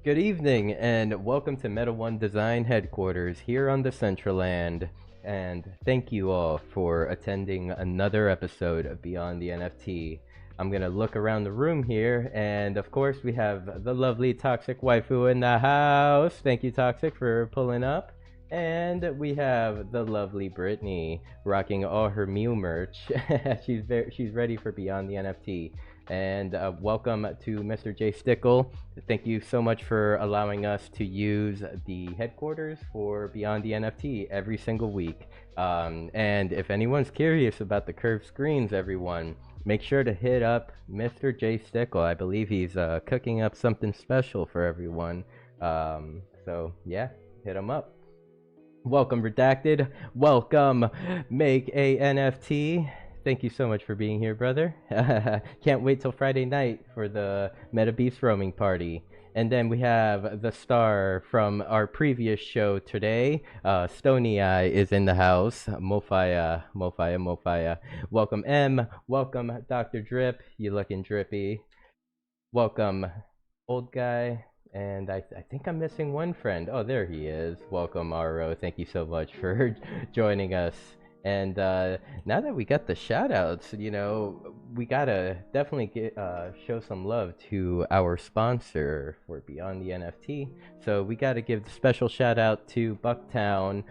Good evening, and welcome to Meta One Design headquarters here on Decentraland. And thank you all for attending another episode of Beyond the NFT. I'm gonna look around the room here, and of course, we have the lovely Toxic Waifu in the house. Thank you, Toxic, for pulling up. And we have the lovely Brittany rocking all her Mew merch. She's ready for Beyond the NFT. And welcome to Mr. J Stickle. Thank you so much for allowing us to use the headquarters for Beyond the NFT every single week. And if anyone's curious about the curved screens, everyone, make sure to hit up Mr. J Stickle. I believe he's cooking up something special for everyone. So yeah, hit him up. Welcome, Redacted. Welcome, Make a NFT. Thank you so much for being here, brother. Can't wait till Friday night for the Meta Beast roaming party. And then we have the star from our previous show today. Stony Eye is in the house. Mofaya. Welcome, M. Welcome, Dr. Drip. You looking drippy. Welcome, Old Guy. And I think I'm missing one friend. Oh, there he is. Welcome, Aro. Thank you so much for joining us. And now that we got the shout outs, we gotta definitely show some love to our sponsor for Beyond the NFT. So we gotta give the special shout out to Bucktown.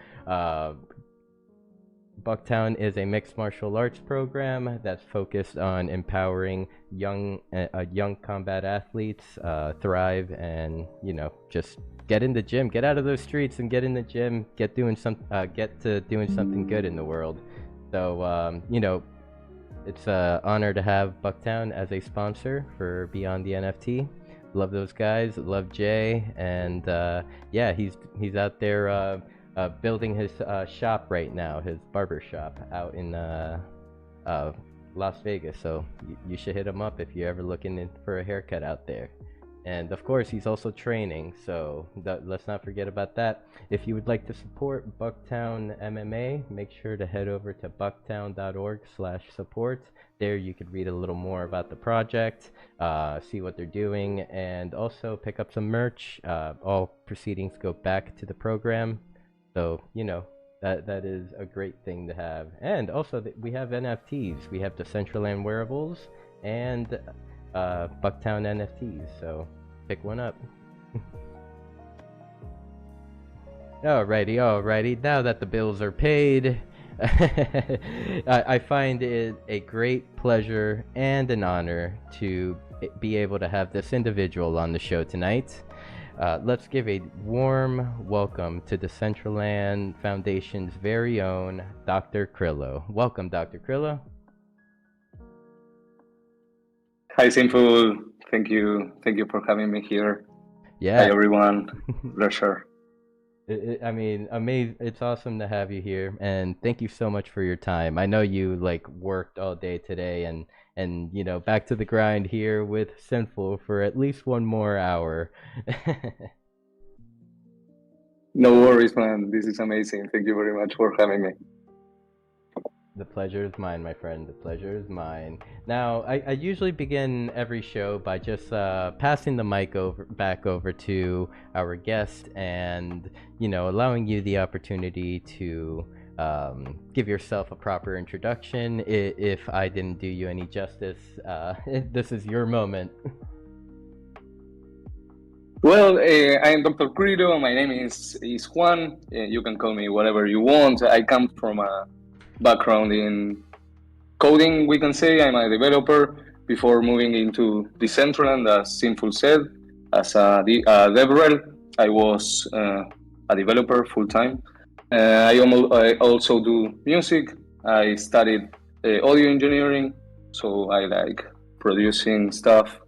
Bucktown is a mixed martial arts program that's focused on empowering young combat athletes thrive and just get in the gym, get out of those streets and get in the gym, get to doing something good in the world. So it's an honor to have Bucktown as a sponsor for Beyond the NFT. Love those guys, love Jay, and yeah, he's out there building his shop right now, his barber shop out in Las Vegas. So you should hit him up if you're ever looking for a haircut out there. And of course, he's also training, so let's not forget about that. If you would like to support Bucktown MMA, make sure to head over to bucktown.org/support. There you could read a little more about the project, see what they're doing, and also pick up some merch. All proceedings go back to the program. So, that is a great thing to have. And also, we have NFTs. We have Decentraland wearables and Bucktown NFTs. So, pick one up. Alrighty. Now that the bills are paid, I find it a great pleasure and an honor to be able to have this individual on the show tonight. Let's give a warm welcome to Decentraland Foundation's very own Dr.Krillo. Welcome, Dr.Krillo. Hi, Sinful. Thank you for having me here. Yeah. Hi, everyone. Pleasure. Amazing. It's awesome to have you here, and thank you so much for your time. I know you worked all day today, and back to the grind here with Sinful for at least one more hour. No worries, man. This is amazing. Thank you very much for having me. The pleasure is mine, my friend. The pleasure is mine. Now, I usually begin every show by just passing the mic back over to our guest and, allowing you the opportunity to give yourself a proper introduction. If I didn't do you any justice, this is your moment. Well, I am Dr. Krillo. My name is Juan. You can call me whatever you want. I come from a background in coding, we can say. I'm a developer before moving into Decentraland, as Sinful said. As a DevRel, I was a developer full-time. I also do music. I studied audio engineering, so I like producing stuff,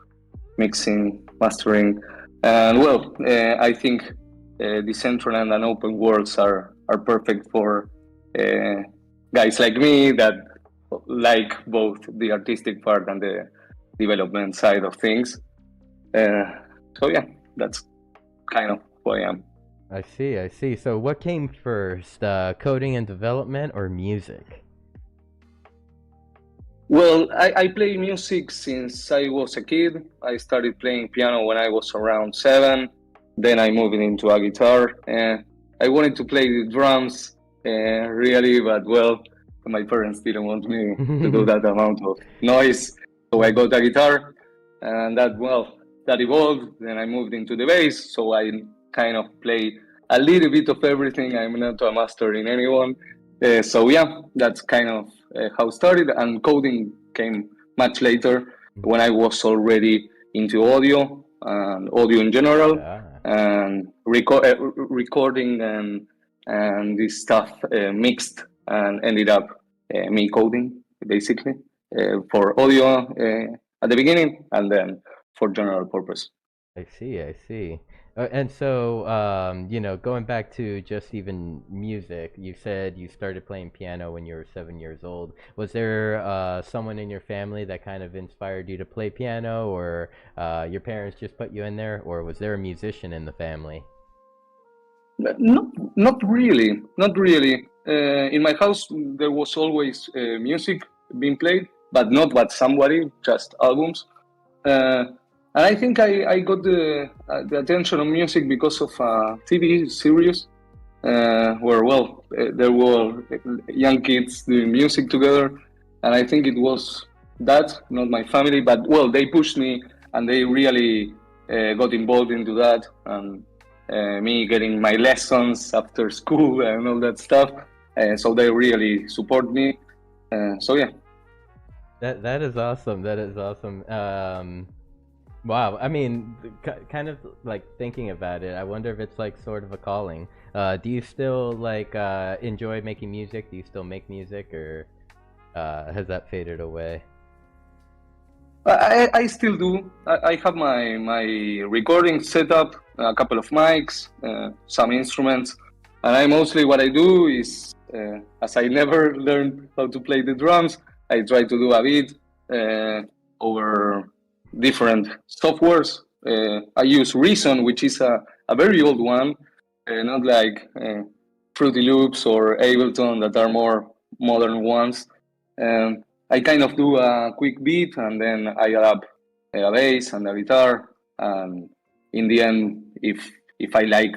mixing, mastering. And well, I think Decentraland and open worlds are perfect for guys like me that like both the artistic part and the development side of things. So yeah, that's kind of who I am. I see. So what came first, coding and development or music? Well, I play music since I was a kid. I started playing piano when I was around 7. then I moved into a guitar. I wanted to play the drums really, but well, my parents didn't want me to do that amount of noise, so I got a guitar, and that evolved. Then I moved into the bass, so I kind of play a little bit of everything. I'm not a master in anyone, so yeah, that's kind of how it started. And coding came much later when I was already into audio and audio in general, and recording and this stuff mixed and ended up me coding basically for audio at the beginning and then for general purpose. I see, I see. And so, going back to just even music, you said you started playing piano when you were 7 years old. Was there someone in your family that kind of inspired you to play piano, or your parents just put you in there, or was there a musician in the family? Not really, not really. In my house, there was always music being played, but not by somebody, just albums. And I think I got the attention of music because of a TV series where, there were young kids doing music together. And I think it was that, not my family, but well, they pushed me and they really got involved into that. And me getting my lessons after school and all that stuff. So they really support me. So yeah. That is awesome. That is awesome. Wow. I mean, kind of like thinking about it, I wonder if it's like sort of a calling. Do you still like enjoy making music? Do you still make music, or has that faded away? I still do. I have my recording setup, a couple of mics, some instruments, and I mostly what I do is, as I never learned how to play the drums, I try to do a bit over different softwares. I use Reason, which is a very old one, not like Fruity Loops or Ableton that are more modern ones. I kind of do a quick beat and then I add up a bass and a guitar. And in the end, if I like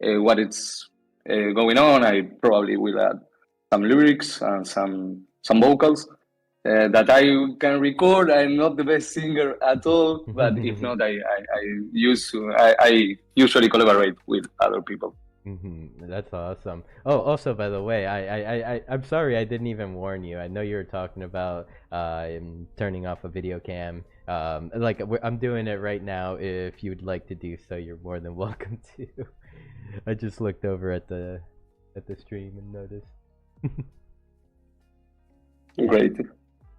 what it's going on, I probably will add some lyrics and some vocals that I can record. I'm not the best singer at all, but if not, I usually collaborate with other people. That's awesome. Oh, also, by the way, I'm sorry I didn't even warn you. I know you were talking about turning off a video cam. Like I'm doing it right now. If you'd like to do so, you're more than welcome to. I just looked over at the stream and noticed. Great.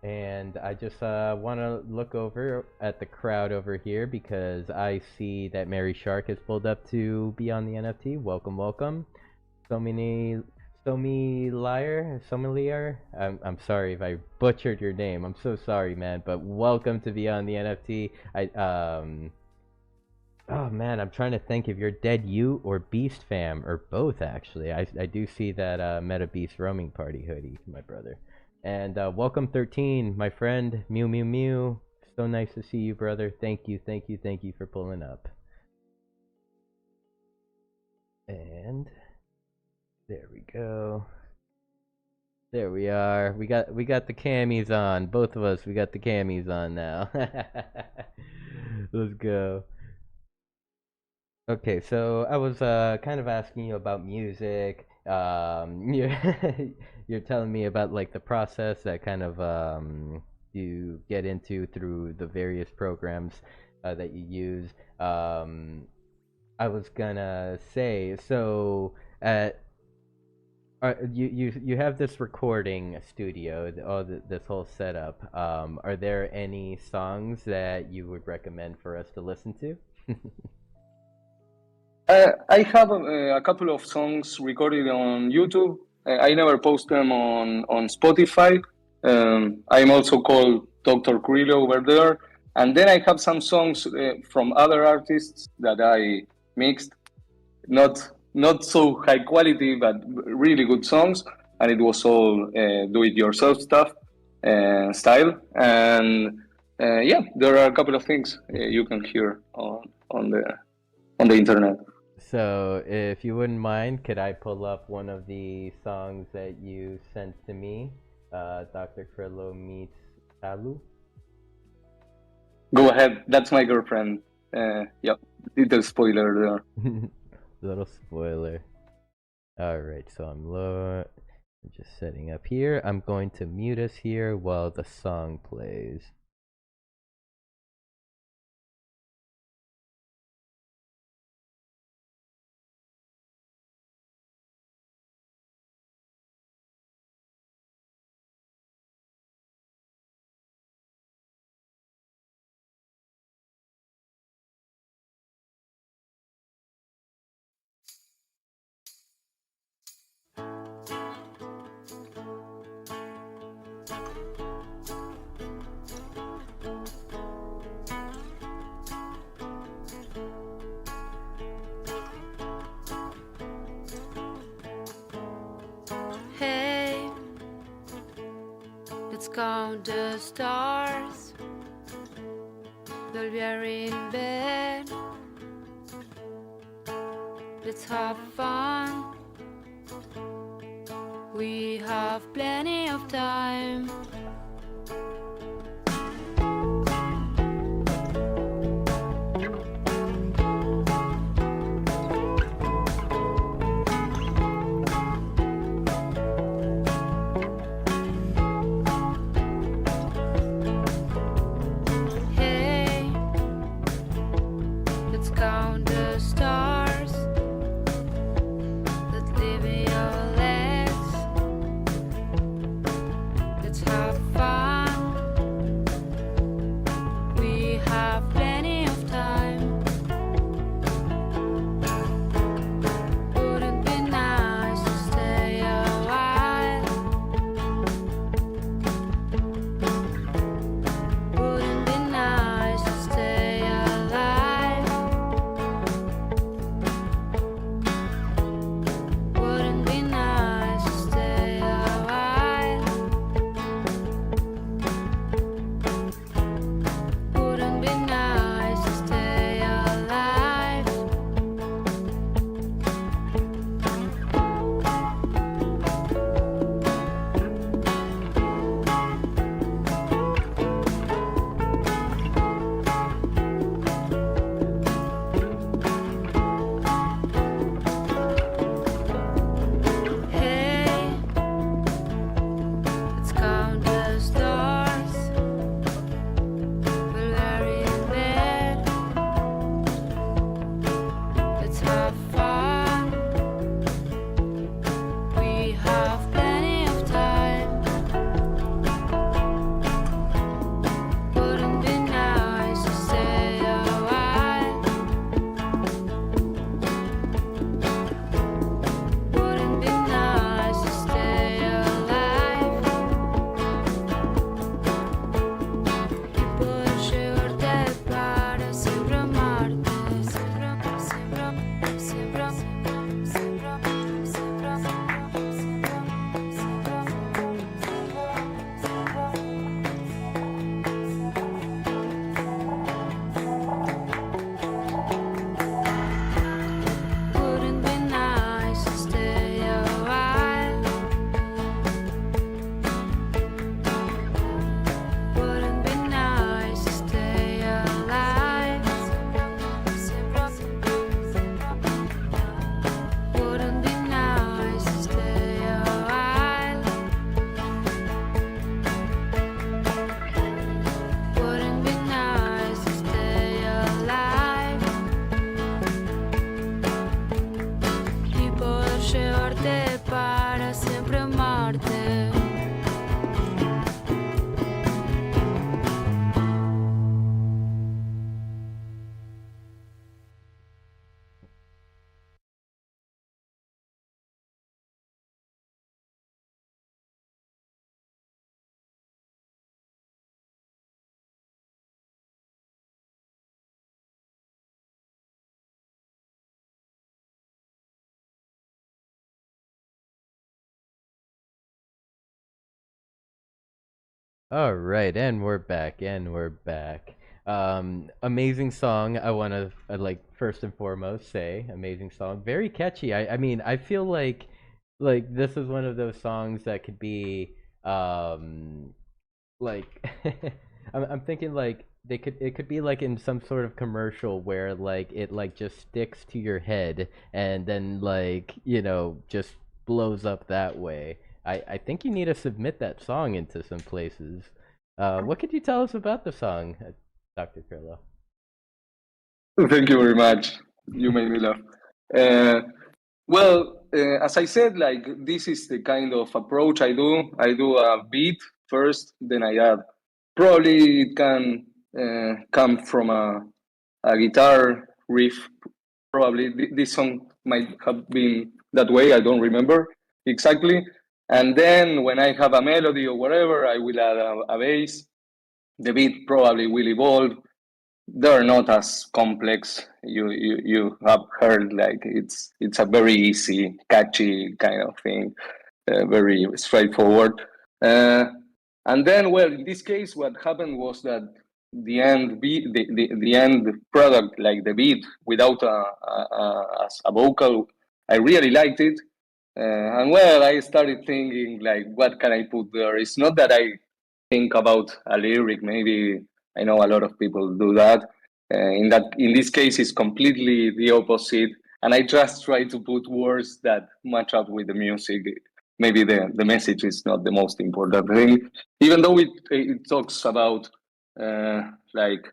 And I just want to look over at the crowd over here because I see that Mary Shark has pulled up to be on the NFT. Welcome, welcome. Sommelier. I'm sorry if I butchered your name. I'm so sorry, man. But welcome to be on the NFT. Oh man, I'm trying to think if you're Dead You or Beast Fam or both. Actually, I do see that Meta Beast roaming party hoodie, my brother. And welcome 13, my friend, Mew. So nice to see you, brother. Thank you for pulling up. And there we go. There we are. We got the camis on. Both of us, we got the camis on now. Let's go. Okay, so I was kind of asking you about music. You're telling me about like the process that kind of you get into through the various programs that you use. I was gonna say, so you have this recording studio, this whole setup. Are there any songs that you would recommend for us to listen to? I have a couple of songs recorded on YouTube. I never post them on Spotify. I'm also called Dr.Krillo over there. And then I have some songs from other artists that I mixed. Not so high quality, but really good songs. And it was all do-it-yourself stuff style. And yeah, there are a couple of things you can hear on there. on the internet. So, if you wouldn't mind, could I pull up one of the songs that you sent to me? Dr. Krillo meets Talu? Go ahead. That's my girlfriend. Yep. Little spoiler there. Little spoiler. Alright, so I'm just setting up here. I'm going to mute us here while the song plays. Hey, let's count the stars while we are in bed. Let's have fun. We have plenty of time. Hey, let's count the stars that live in your legs. Let's have fun. We have plenty of time. Wouldn't be nice to stay a while? Wouldn't be nice to stay alive? Wouldn't be nice to stay a while? Wouldn't be nice to stay alive? Hey, let's count the stars while we're in bed. Let's have fun. We have plenty of time. Wouldn't be nice to stay a while? Wouldn't be nice to stay alive? Y poder llevarte para siempre amarte. Siempre, siempre, siempre, siempre, siempre, Wouldn't be nice to stay a while? Wouldn't be nice to stay alive? Wouldn't be nice to stay a while? Wouldn't be nice to stay alive? Y poder llevarte para siempre amarte. Alright, and we're back, Amazing song. I want to like first and foremost say amazing song. Very catchy. I mean, I feel like this is one of those songs that could be like I'm thinking like it could be like in some sort of commercial where like it like just sticks to your head and then like just blows up that way. I think you need to submit that song into some places. What could you tell us about the song, Dr. Krillo? Thank you very much. You made me laugh. Uh, well, as I said, like this is the kind of approach I do. I do a beat first, then I add. Probably it can come from a guitar riff. Probably this song might have been that way. I don't remember exactly. And then when I have a melody or whatever, I will add a bass. The beat probably will evolve. They're not as complex. You have heard like it's a very easy, catchy kind of thing, very straightforward. Uh, and then, well, in this case, what happened was that the end product, like the beat, without a vocal, I really liked it. And well, I started thinking like, what can I put there? It's not that I think about a lyric. Maybe I know a lot of people do that. In this case, it's completely the opposite, and I just try to put words that match up with the music. Maybe the message is not the most important thing, even though it talks about like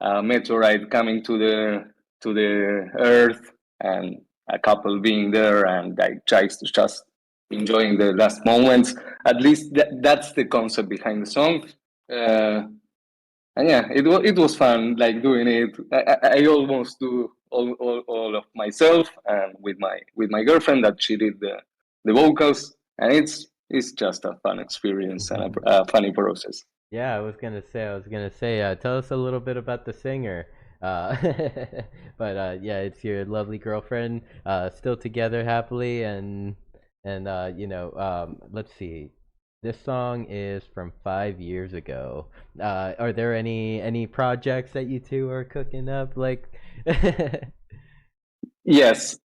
a meteorite coming to the Earth and a couple being there and like just enjoying the last moments. At least that's the concept behind the song. And yeah, it was fun like doing it. I almost do all of myself and with my girlfriend that she did the vocals, and it's just a fun experience and a funny process. Yeah, I was gonna say, tell us a little bit about the singer. Uh, but yeah, it's your lovely girlfriend, still together happily, and let's see. This song is from 5 years ago. Are there any projects that you two are cooking up? Like, Yes,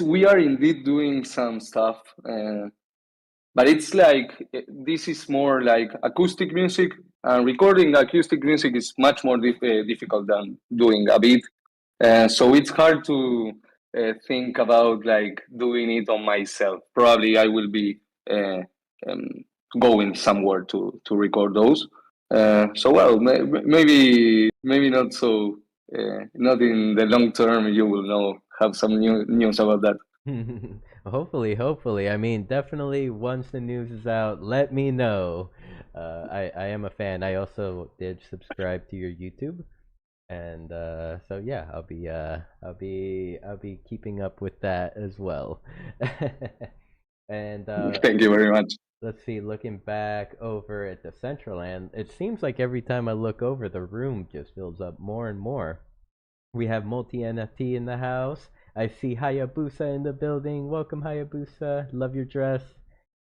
we are indeed doing some stuff, but it's like this is more like acoustic music. And recording acoustic music is much more difficult than doing a beat. So it's hard to think about like doing it on myself. Probably I will be uh, um, going somewhere to record those. So well, maybe not so. Not in the long term. You will know have some news about that. hopefully. I mean, definitely once the news is out, let me know. I am a fan. I also did subscribe to your YouTube, and so yeah, I'll be keeping up with that as well. And Thank you very much. let's see, looking back over at the Decentraland, it seems like every time I look over, the room just fills up more and more. We have multi NFT in the house. I see Hayabusa in the building. Welcome, Hayabusa. Love your dress.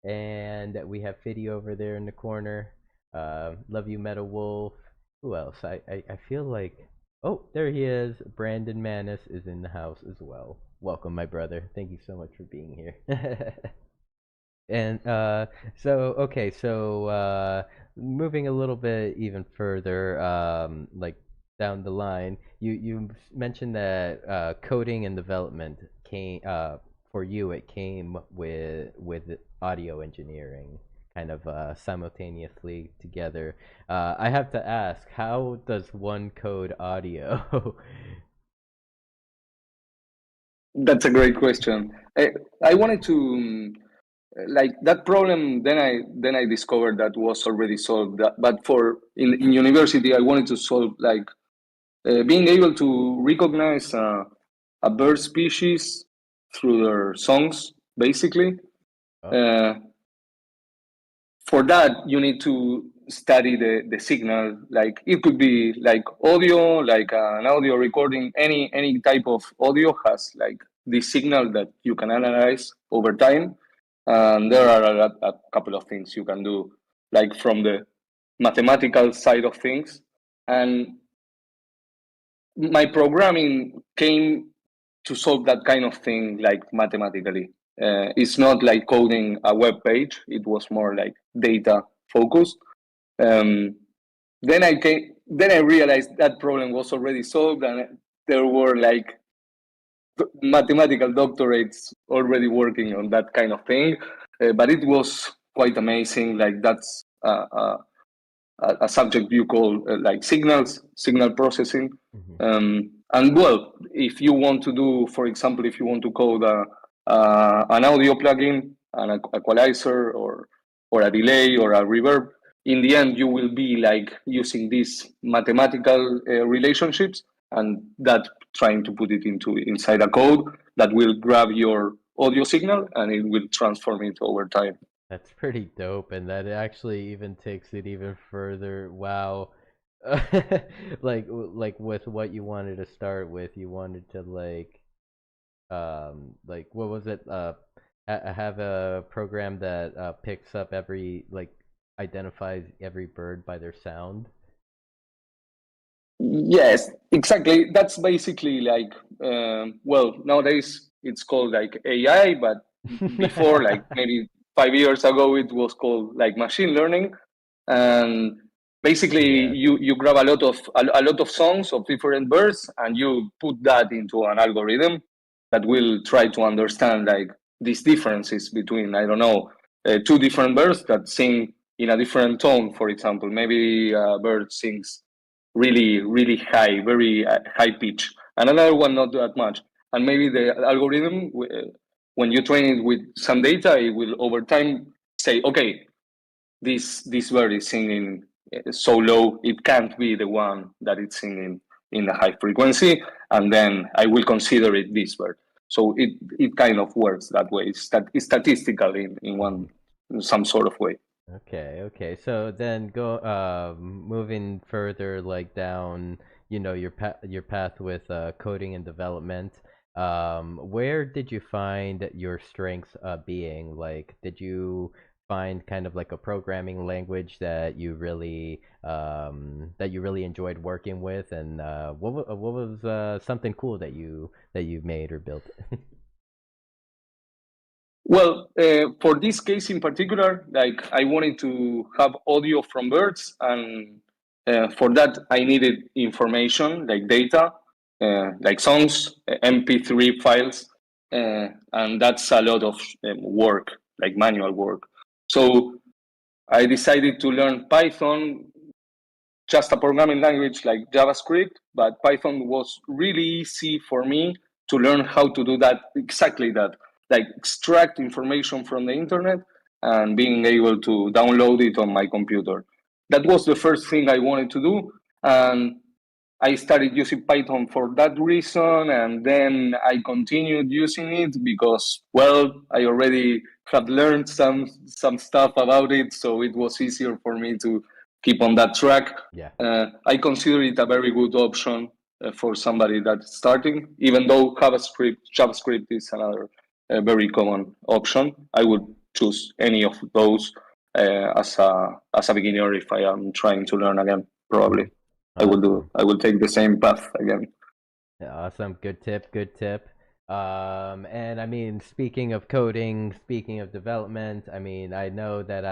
And we have Fiddy over there in the corner. Love you, Meta Wolf. Who else? I feel like. Oh, there he is. Brandon Manis is in the house as well. Welcome, my brother. Thank you so much for being here. And moving a little bit even further, like down the line, you mentioned that coding and development came for you. It came with audio engineering, kind of simultaneously together. I have to ask, how does one code audio? That's a great question. I wanted to like that problem. Then I discovered that was already solved. But for in university, I wanted to solve like being able to recognize a bird species through their songs, basically. Oh, Uh, for that, you need to study the signal. Like it could be like audio, like an audio recording. Any type of audio has like this signal that you can analyze over time. And there are a couple of things you can do, like from the mathematical side of things. And my programming came to solve that kind of thing, like mathematically. It's not like coding a web page. It was more like data focused. Um, then I realized that problem was already solved, and there were like mathematical doctorates already working on that kind of thing. But it was quite amazing. Like that's a subject you call like signal processing. And well, if you want to do, for example, if you want to code an audio plugin, an equalizer, or a delay or a reverb, in the end you will be like using these mathematical relationships, and that trying to put it inside a code that will grab your audio signal and it will transform it over time. That's pretty dope, and that actually even takes it even further. Wow. Like with what you wanted to start with, you wanted to like what was it? Have a program that picks up every like identifies every bird by their sound. Yes, exactly. That's basically like, well, nowadays it's called like AI, but before, like maybe 5 years ago, it was called like machine learning. And basically, Yeah. you grab a lot of songs of different birds, and you put that into an algorithm that will try to understand like these differences between, I don't know, two different birds that sing in a different tone. For example, maybe a bird sings really, really high, very high pitch, and another one not that much. And maybe the algorithm, when you train it with some data, it will over time say, okay, this bird is singing so low, it can't be the one that it's singing in the high frequency, and then I will consider it this bird. So it kind of works that way. It's statistical in some sort of way. Okay, okay. So then go moving further like down, your path with coding and development. Where did you find your strengths being? Like, did you find kind of like a programming language that you really enjoyed working with, and what was something cool that you made or built? Well, for this case in particular, like I wanted to have audio from birds, and for that I needed information like data, like songs, MP3 files, and that's a lot of work, like manual work. So I decided to learn Python, just a programming language like JavaScript, but Python was really easy for me to learn how to do that, exactly that, like extract information from the internet and being able to download it on my computer. That was the first thing I wanted to do. And I started using Python for that reason, and then I continued using it because, well, I already had learned some stuff about it, so it was easier for me to keep on that track. Yeah. I consider it a very good option for somebody that's starting, even though JavaScript is another very common option. I would choose any of those as a beginner if I am trying to learn again, probably. Awesome. I will take the same path again. Yeah, awesome. Good tip. Good tip. And I mean, speaking of coding, speaking of development, I mean, I know that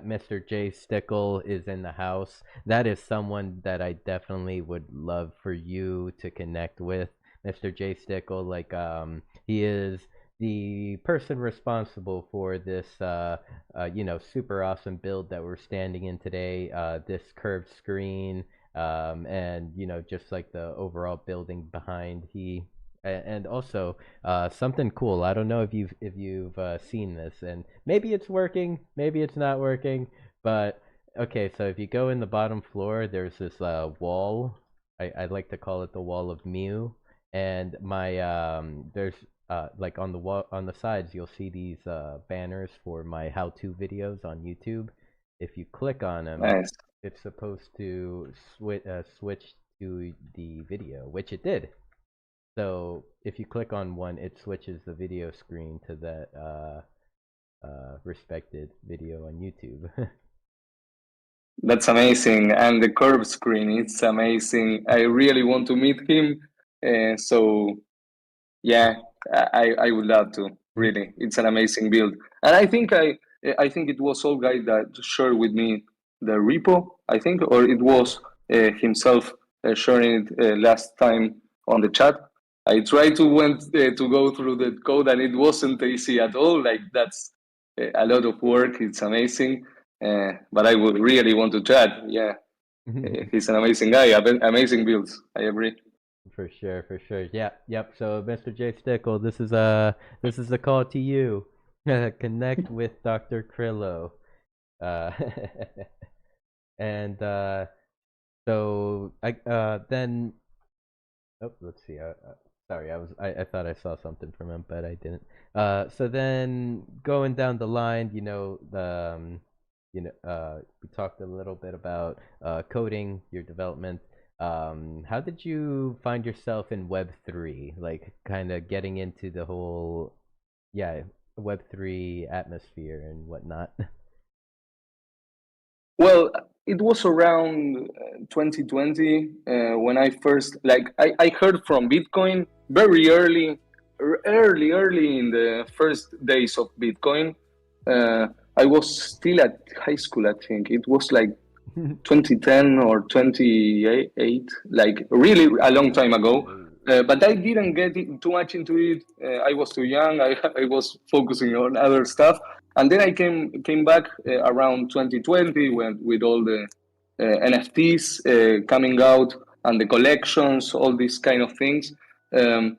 Mr. J Stickle is in the house. That is someone that I definitely would love for you to connect with, Mr. J Stickle. Like, he is the person responsible for this, super awesome build that we're standing in today. This curved screen, and just like the overall building behind and also something cool. I don't know if you've seen this, and maybe it's working, maybe it's not working, but okay. So if you go in the bottom floor, there's this wall. I like to call it the wall of Mew, and my there's like on the wall on the sides you'll see these banners for my how-to videos on YouTube. If you click on them, Nice. it's supposed to switch to the video, which it did. So if you click on one, it switches the video screen to that respected video on YouTube. That's amazing. And the curve screen, it's amazing. I really want to meet him. So yeah, I would love to. Really, it's an amazing build. And I think it was all guy that shared with me the repo. I think, or it was himself sharing it last time on the chat. I tried to go through the code, and it wasn't easy at all. Like that's a lot of work. It's amazing, but I would really want to chat. Yeah, he's an amazing guy. Amazing builds. I agree. For sure, for sure. Yeah, yep. So, Mr. J Stickle, this is a call to you. Connect with Dr. Krillo. Uh, and so I then oh, let's see. Sorry, I thought I saw something from him, but I didn't. So then going down the line, we talked a little bit about coding, your development. How did you find yourself in Web3? Like, kind of getting into the whole, yeah, Web3 atmosphere and whatnot. Well, it was around 2020 when I first I heard from Bitcoin very early in the first days of Bitcoin. I was still at high school, I think. It was like 2010 or 28, like really a long time ago. But I didn't get too much into it. I was too young. I was focusing on other stuff. And then I came back around 2020 when with all the NFTs coming out and the collections, all these kind of things. Um,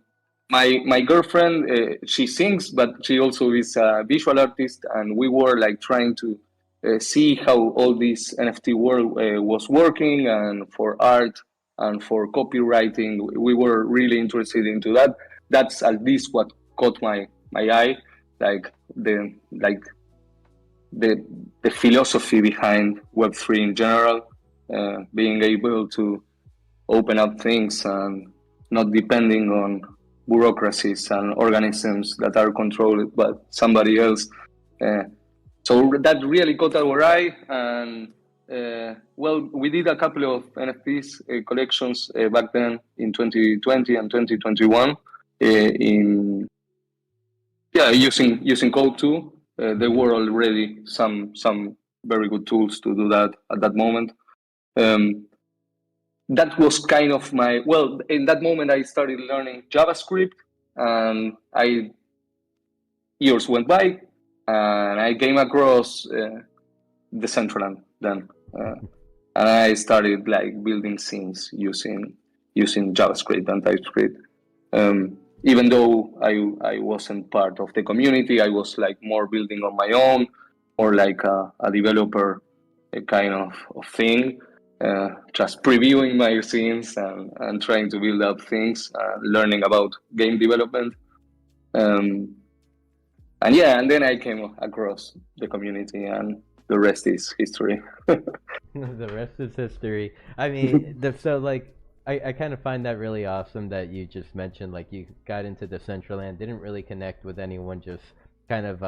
my girlfriend, she sings, but she also is a visual artist, and we were like trying to see how all this NFT world was working, and for art and for copywriting, we were really interested into that. That's at least what caught my eye, like the the philosophy behind Web3 in general, being able to open up things and not depending on bureaucracies and organisms that are controlled by somebody else. Uh, so that really caught our eye, and well, we did a couple of NFTs collections back then in 2020 and 2021 in using code too. There were already some very good tools to do that at that moment. Um, that was kind of my in that moment I started learning JavaScript, and I years went by, and I came across Decentraland then, and I started like building scenes using JavaScript and TypeScript. Even though I wasn't part of the community, I was like more building on my own, or like a developer kind of thing, just previewing my scenes and trying to build up things, learning about game development. And yeah, and then I came across the community, and the rest is history. The rest is history. I mean, so like, I kind of find that really awesome that you just mentioned like you got into Decentraland, didn't really connect with anyone, just kind of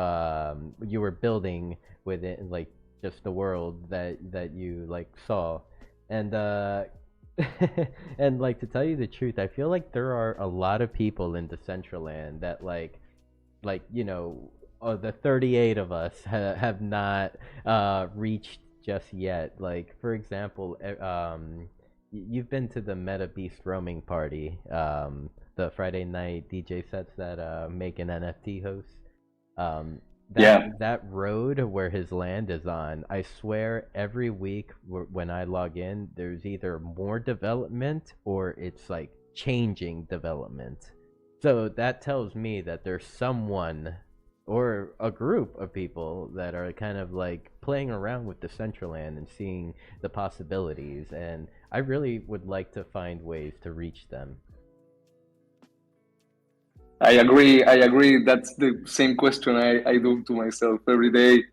you were building with it, like just the world that you like saw, and and like to tell you the truth, I feel like there are a lot of people in Decentraland that the 38 of us have not reached just yet. Like, for example, you've been to the Meta Beast roaming party, the Friday night DJ sets that Make an NFT hosts. That road where his land is on, I swear every week when I log in, there's either more development or it's like changing development. So that tells me that there's someone or a group of people that are kind of like playing around with Decentraland and seeing the possibilities, and I really would like to find ways to reach them. I agree. That's the same question I do to myself every day.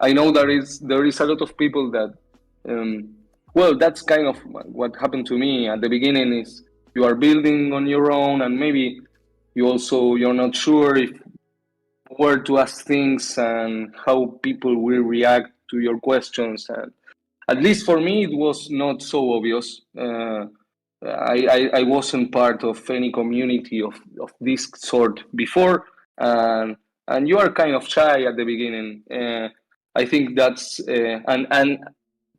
I know there is a lot of people that, that's kind of what happened to me at the beginning. Is you are building on your own, and maybe you're not sure if where to ask things and how people will react to your questions, at least for me, it was not so obvious. I wasn't part of any community of this sort before, and you are kind of shy at the beginning. I think that's and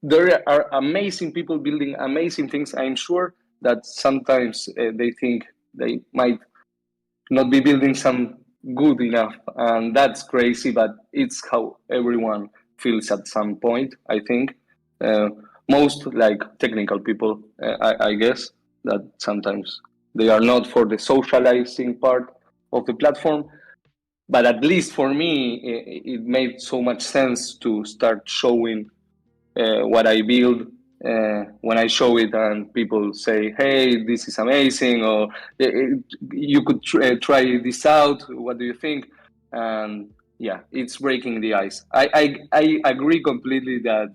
there are amazing people building amazing things. I'm sure that sometimes they think they might not be building some good enough, and that's crazy. But it's how everyone feels at some point. I think most like technical people, I guess that sometimes they are not for the socializing part of the platform. But at least for me, it made so much sense to start showing what I build. When I show it and people say, "Hey, this is amazing," or "You could try this out. What do you think?" And yeah, it's breaking the ice. I agree completely that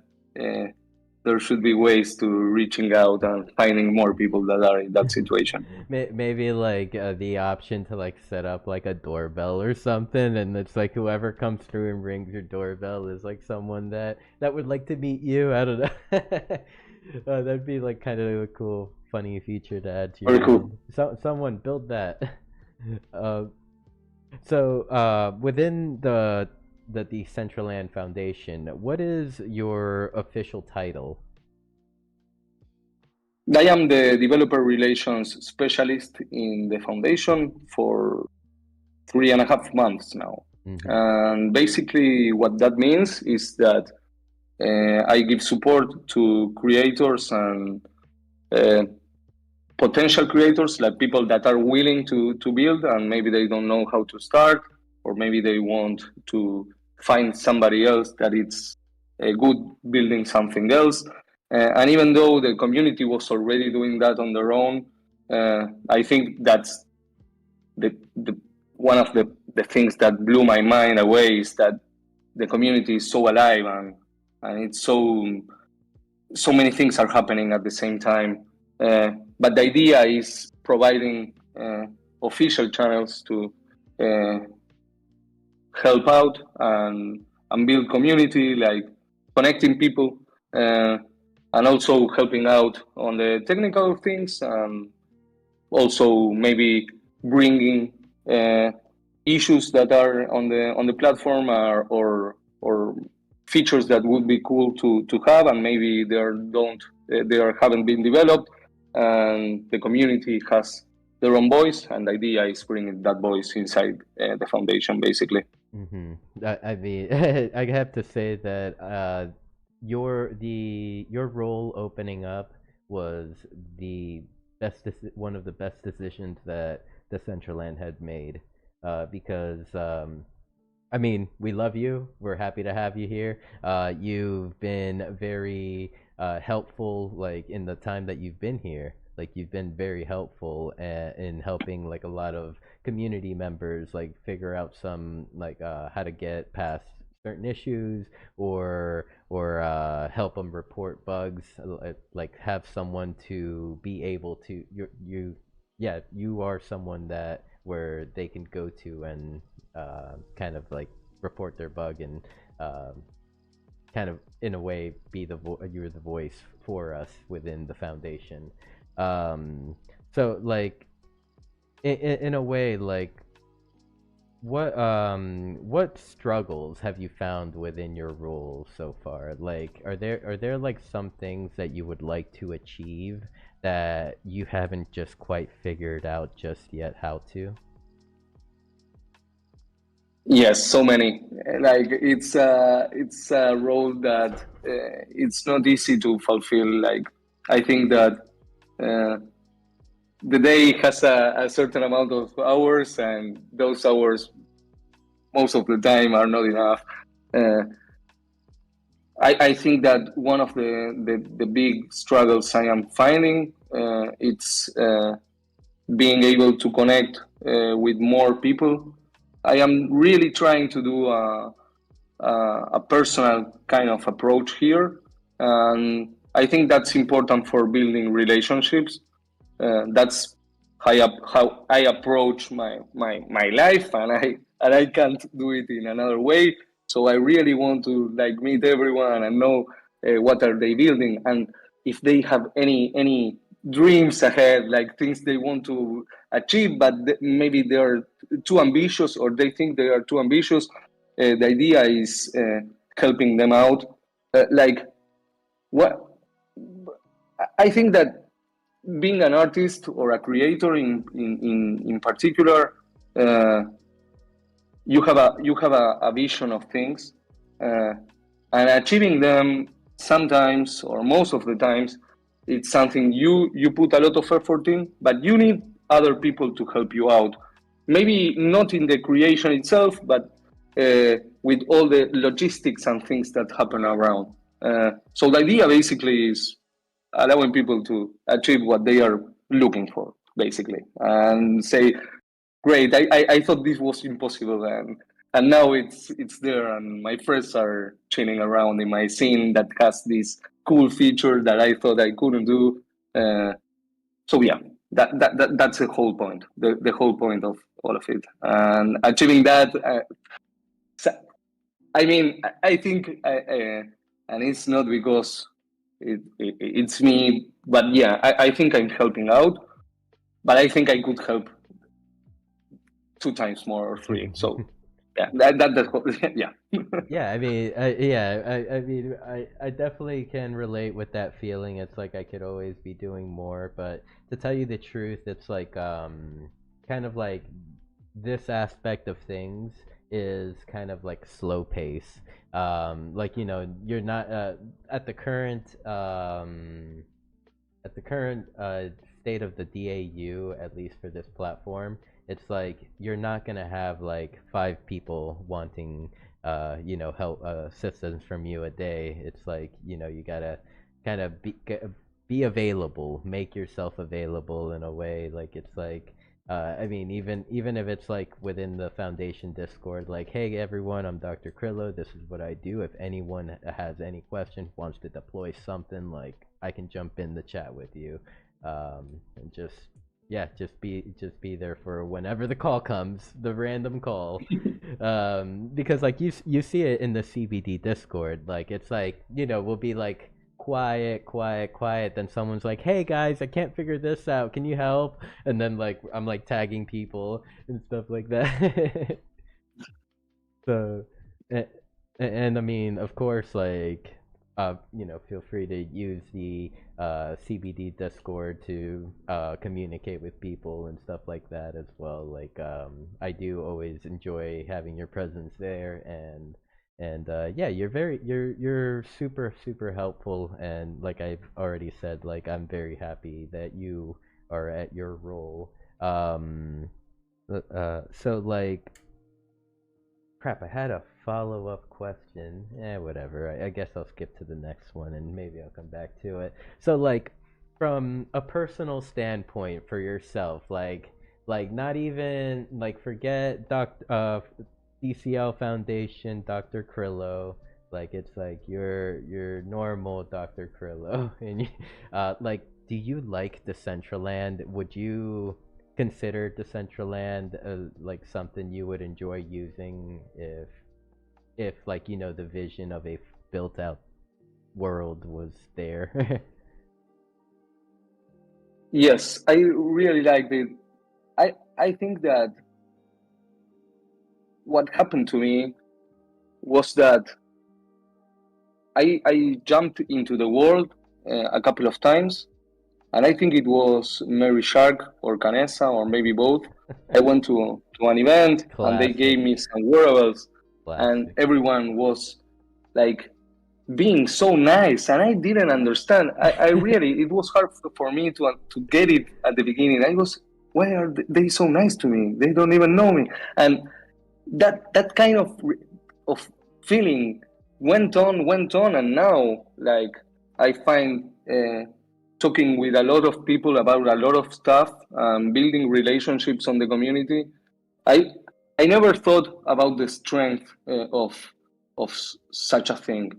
there should be ways to reaching out and finding more people that are in that situation. Maybe like the option to like set up like a doorbell or something, and it's like whoever comes through and rings your doorbell is like someone that would like to meet you. I don't know. That'd be like kind of a cool, funny feature to add to your. Very cool. Someone build that. uh, within the Decentraland Foundation, what is your official title? I am the developer relations specialist in the foundation for 3.5 months now. Mm-hmm. And basically, what that means is that I give support to creators and potential creators, like people that are willing to build and maybe they don't know how to start, or maybe they want to find somebody else that it's good building something else. And even though the community was already doing that on their own, I think that's the one of the things that blew my mind away, is that the community is so alive and it's so many things are happening at the same time. But the idea is providing official channels to help out and build community, like connecting people, and also helping out on the technical things, and also maybe bringing issues that are on the platform, or features that would be cool to have, and maybe they haven't been developed, and the community has their own voice, and the idea is bringing that voice inside the foundation, basically. Mm-hmm. I mean, I have to say that your role opening up was one of the best decisions that Decentraland had made, because I mean, we love you. We're happy to have you here. You've been very helpful, like in the time that you've been here. Like you've been very helpful in helping like a lot of community members like figure out some like how to get past certain issues, or help them report bugs. Like have someone to be able to you are someone that where they can go to and kind of like report their bug, and kind of in a way be you're the voice for us within the foundation. So like in a way, like what struggles have you found within your role so far? Like are there like some things that you would like to achieve that you haven't just quite figured out just yet how to? Yes, so many. Like it's a role that it's not easy to fulfill. Like I think that the day has a certain amount of hours, and those hours most of the time are not enough. I think that one of the big struggles I am finding, it's being able to connect with more people. I am really trying to do a personal kind of approach here, and I think that's important for building relationships. That's how I approach my life, and I can't do it in another way. So I really want to like meet everyone and know what are they building, and if they have any dreams ahead, like things they want to achieve, but maybe they are too ambitious, or they think they are too ambitious. The idea is helping them out. Like what I think that being an artist or a creator in particular, you have a vision of things, and achieving them sometimes or most of the times, it's something you put a lot of effort in, but you need other people to help you out. Maybe not in the creation itself, but with all the logistics and things that happen around. So the idea basically is allowing people to achieve what they are looking for, basically, and say, great, I thought this was impossible, and now it's there, and my friends are chilling around in my scene that has this cool feature that I thought I couldn't do. So yeah, that's the whole point, the whole point of all of it, and achieving that. I mean, I think, and it's not because it's me, but yeah, I think I'm helping out, but I think I could help 2 times more or 3. So yeah, yeah. Yeah, I mean, I definitely can relate with that feeling. It's like I could always be doing more, but to tell you the truth, it's like kind of like this aspect of things is kind of like slow pace. Like, you know, you're not at the current state of the DAU, at least for this platform. It's like you're not gonna have like 5 people wanting you know, help assistance from you a day. It's like, you know, you gotta kind of be available, make yourself available in a way. Like, it's like I mean, even if it's like within the foundation Discord, like, hey everyone, I'm Dr.Krillo, this is what I do. If anyone has any question, wants to deploy something, like, I can jump in the chat with you, and just yeah, just be there for whenever the call comes, the random call. Because like you see it in the CBD Discord, like it's like, you know, we'll be like quiet, then someone's like, hey guys, I can't figure this out, can you help? And then like I'm like tagging people and stuff like that. So and I mean, of course, like you know, feel free to use the CBD Discord to communicate with people and stuff like that as well. Like I do always enjoy having your presence there, and yeah, you're super helpful, and like I've already said, like I'm very happy that you are at your role. So like, crap, I had a follow-up question. Whatever. I guess I'll skip to the next one and maybe I'll come back to it. So like, from a personal standpoint for yourself, like not even like, forget DCL Foundation, Dr. Krillo. Like, it's like your normal Dr. Krillo, and you, like, do you like Decentraland? Would you consider Decentraland like something you would enjoy using if like, you know, the vision of a built out world was there? Yes, I really liked it. I think that what happened to me was that I jumped into the world a couple of times, and I think it was Mary Shark or Canessa or maybe both. I went to an event and they gave me some wearables, and everyone was like being so nice, and I didn't understand. I really, it was hard for me to get it at the beginning. I was, why are they so nice to me? They don't even know me, and that kind of feeling went on, and now like I find talking with a lot of people about a lot of stuff, building relationships on the community. I never thought about the strength of such a thing,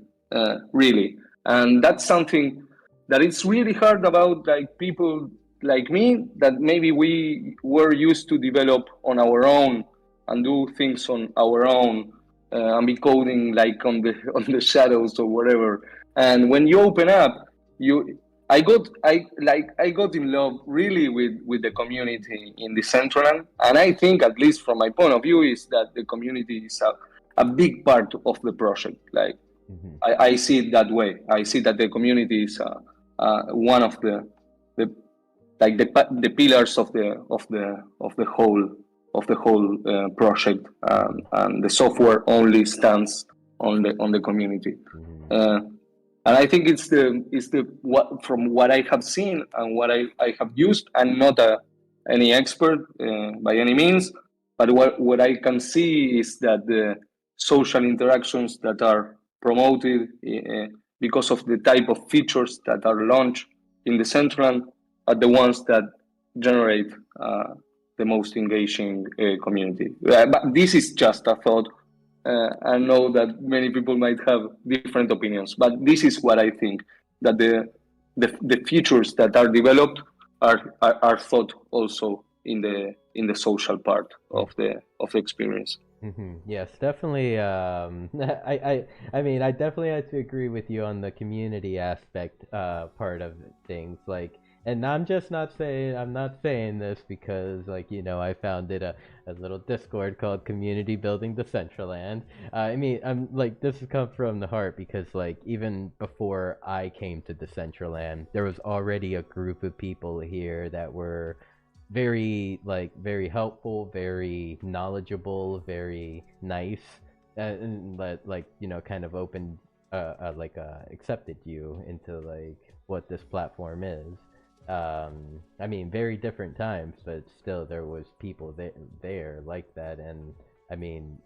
really, and that's something that it's really hard about, like people like me that maybe we were used to develop on our own and do things on our own, and be coding like on the shadows or whatever. And when you open up, I got in love really with the community in Decentraland, and I think, at least from my point of view, is that the community is a big part of the project. Like I see it that way. I see that the community is one of the pillars of the whole project, and the software only stands on the community. And I think it's what from what I have seen and what I have used. I'm not any expert by any means, but what I can see is that the social interactions that are promoted because of the type of features that are launched in the Decentraland are the ones that generate the most engaging community. But this is just a thought. I know that many people might have different opinions, but this is what I think, that the features that are developed are thought also in the social part of the experience. Yes, definitely. I mean, I definitely have to agree with you on the community aspect part of things. Like, and I'm not saying this because, like, you know, I founded a little Discord called Community Building Decentraland. I mean, I'm like, this has come from the heart because, like, even before I came to Decentraland, there was already a group of people here that were very helpful, very knowledgeable, very nice, and like, you know, kind of opened accepted you into like what this platform is. I mean, very different times, but still there was people there like that. And I mean,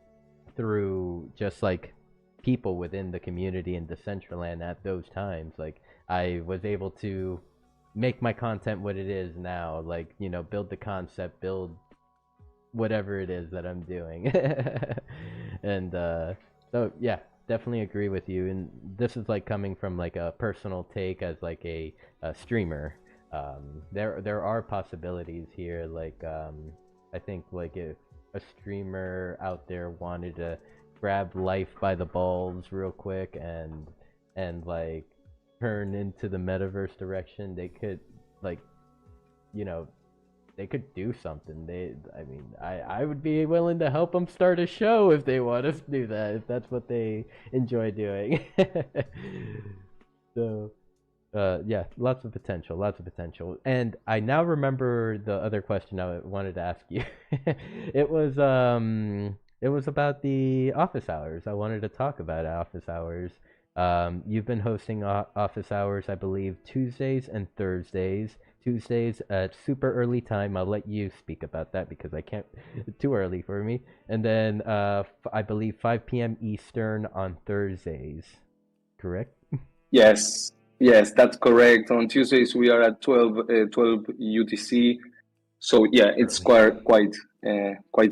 through just like people within the community in Decentraland at those times, like I was able to make my content what it is now, like, you know, build the concept, build whatever it is that I'm doing. And so yeah, definitely agree with you. And this is like coming from like a personal take as like a streamer. There are possibilities here, like I think like if a streamer out there wanted to grab life by the balls real quick and like turn into the metaverse direction, they could, like, you know, they could do something. I mean, I would be willing to help them start a show if they want to do that, if that's what they enjoy doing. So yeah, lots of potential. And I now remember the other question I wanted to ask you. It was about the office hours. I wanted to talk about office hours. You've been hosting office hours, I believe, Tuesdays and Thursdays. Tuesdays at super early time. I'll let you speak about that because I can't. Too early for me. And then I believe 5 p.m. Eastern on Thursdays. Correct? Yes, that's correct. On Tuesdays we are at 12 UTC. So yeah, it's quite